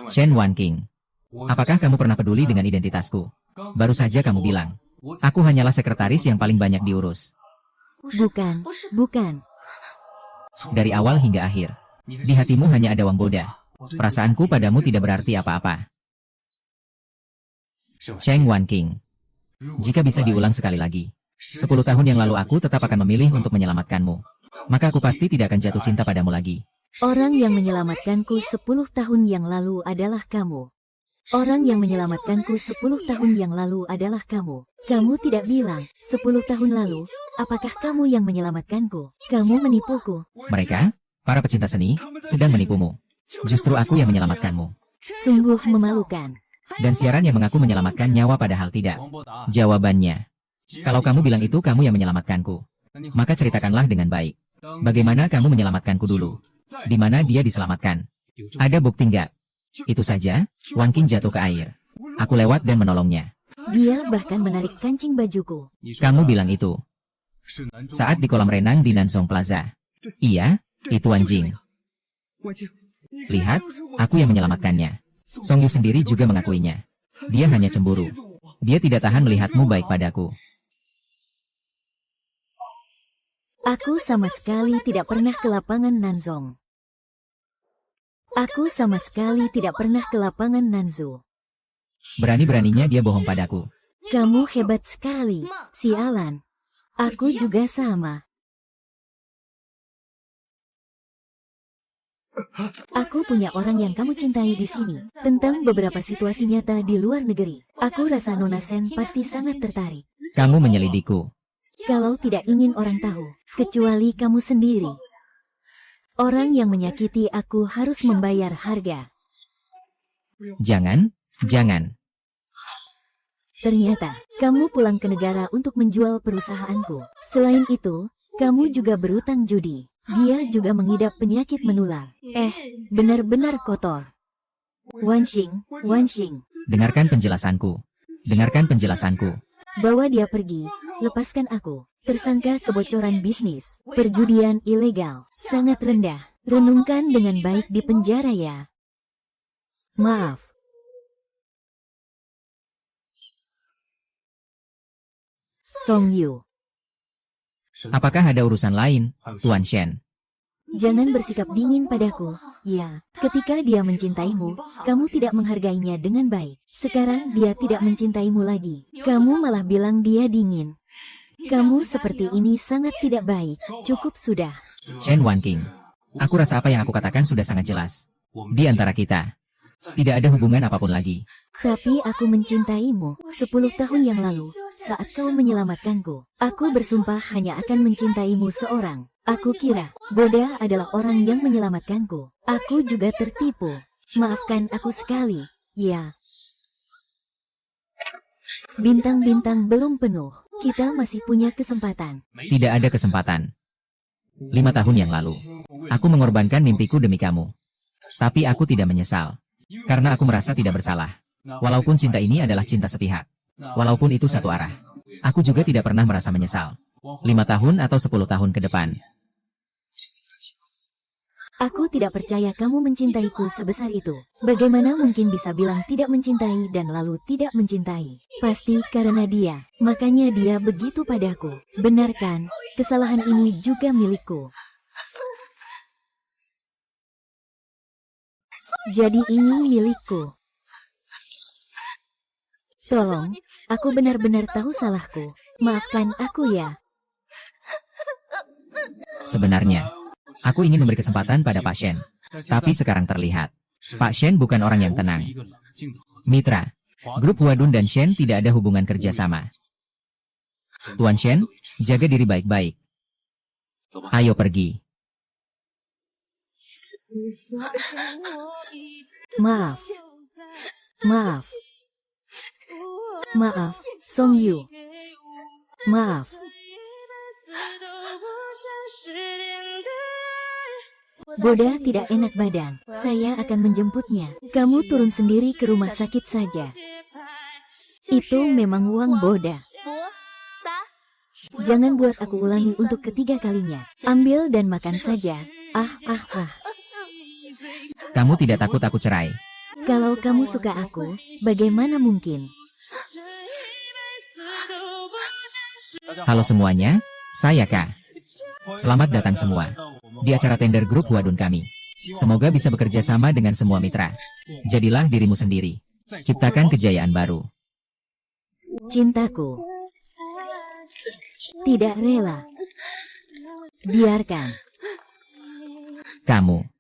Shen Wan King. Apakah kamu pernah peduli dengan identitasku? Baru saja kamu bilang, aku hanyalah sekretaris yang paling banyak diurus. Bukan. Dari awal hingga akhir, di hatimu hanya ada Wang Boda. Perasaanku padamu tidak berarti apa-apa. Sheng Wan King. Jika bisa diulang sekali lagi, 10 tahun yang lalu aku tetap akan memilih untuk menyelamatkanmu. Maka aku pasti tidak akan jatuh cinta padamu lagi. Orang yang menyelamatkanku 10 tahun yang lalu adalah kamu. Orang yang menyelamatkanku 10 tahun yang lalu adalah kamu. Kamu tidak bilang, 10 tahun lalu, apakah kamu yang menyelamatkanku? Kamu menipuku. Mereka, para pecinta seni, sedang menipumu. Justru aku yang menyelamatkanmu. Sungguh memalukan. Dan siaran yang mengaku menyelamatkan nyawa padahal tidak. Jawabannya, kalau kamu bilang itu kamu yang menyelamatkanku, maka ceritakanlah dengan baik. Bagaimana kamu menyelamatkanku dulu? Di mana dia diselamatkan? Ada bukti nggak? Itu saja, Wan Qing jatuh ke air. Aku lewat dan menolongnya. Dia bahkan menarik kancing bajuku. Kamu bilang itu saat di kolam renang di Nansong Plaza. Iya, itu Wan Jing. Lihat, aku yang menyelamatkannya. Song Yu sendiri juga mengakuinya. Dia hanya cemburu. Dia tidak tahan melihatmu baik padaku. Aku sama sekali tidak pernah ke lapangan Nanzong. Aku sama sekali tidak pernah ke lapangan Nanzu. Berani-beraninya dia bohong padaku. Kamu hebat sekali, sialan. Aku juga sama. Aku punya orang yang kamu cintai di sini. Tentang beberapa situasi nyata di luar negeri. Aku rasa Nona Sen pasti sangat tertarik. Kamu menyelidikku. Kalau tidak ingin orang tahu, kecuali kamu sendiri. Orang yang menyakiti aku harus membayar harga. Jangan, jangan. Ternyata, kamu pulang ke negara untuk menjual perusahaanku. Selain itu, kamu juga berutang judi. Dia juga mengidap penyakit menular. Benar-benar kotor. Wan Qing, Wan Qing. Dengarkan penjelasanku. Dengarkan penjelasanku. Bawa dia pergi, lepaskan aku. Tersangka kebocoran bisnis, perjudian ilegal, sangat rendah. Renungkan dengan baik di penjara ya. Maaf. Song Yu. Apakah ada urusan lain, Tuan Shen? Jangan bersikap dingin padaku. Ya, ketika dia mencintaimu, kamu tidak menghargainya dengan baik. Sekarang dia tidak mencintaimu lagi. Kamu malah bilang dia dingin. Kamu seperti ini sangat tidak baik. Cukup sudah. Shen Wan Qing. Aku rasa apa yang aku katakan sudah sangat jelas. Di antara kita, tidak ada hubungan apapun lagi. Tapi aku mencintaimu 10 tahun yang lalu, saat kau menyelamatkanku. Aku bersumpah hanya akan mencintaimu seorang. Aku kira, Boda adalah orang yang menyelamatkanku. Aku juga tertipu. Maafkan aku sekali, ya. Bintang-bintang belum penuh. Kita masih punya kesempatan. Tidak ada kesempatan. 5 tahun yang lalu, aku mengorbankan mimpiku demi kamu. Tapi aku tidak menyesal. Karena aku merasa tidak bersalah. Walaupun cinta ini adalah cinta sepihak. Walaupun itu satu arah. Aku juga tidak pernah merasa menyesal. 5 tahun atau 10 tahun ke depan. Aku tidak percaya kamu mencintaiku sebesar itu. Bagaimana mungkin bisa bilang tidak mencintai dan lalu tidak mencintai? Pasti karena dia. Makanya dia begitu padaku. Benar kan? Kesalahan ini juga milikku. Jadi ini milikku. Tolong, aku benar-benar tahu salahku. Maafkan aku ya. Sebenarnya, aku ingin memberi kesempatan pada Pak Shen. Tapi sekarang terlihat, Pak Shen bukan orang yang tenang. Mitra, grup Huadun dan Shen tidak ada hubungan kerjasama. Tuan Shen, jaga diri baik-baik. Ayo pergi. Maaf. Maaf. Maaf, Song Yu. Maaf. Boda tidak enak badan. Saya akan menjemputnya. Kamu turun sendiri ke rumah sakit saja. Itu memang uang Boda. Jangan buat aku ulangi untuk ketiga kalinya. Ambil dan makan saja. Kamu tidak takut aku cerai? Kalau kamu suka aku, bagaimana mungkin? Halo semuanya, saya K. Selamat datang semua di acara tender grup Huadun kami. Semoga bisa bekerja sama dengan semua mitra. Jadilah dirimu sendiri. Ciptakan kejayaan baru. Cintaku. Tidak rela. Biarkan. Kamu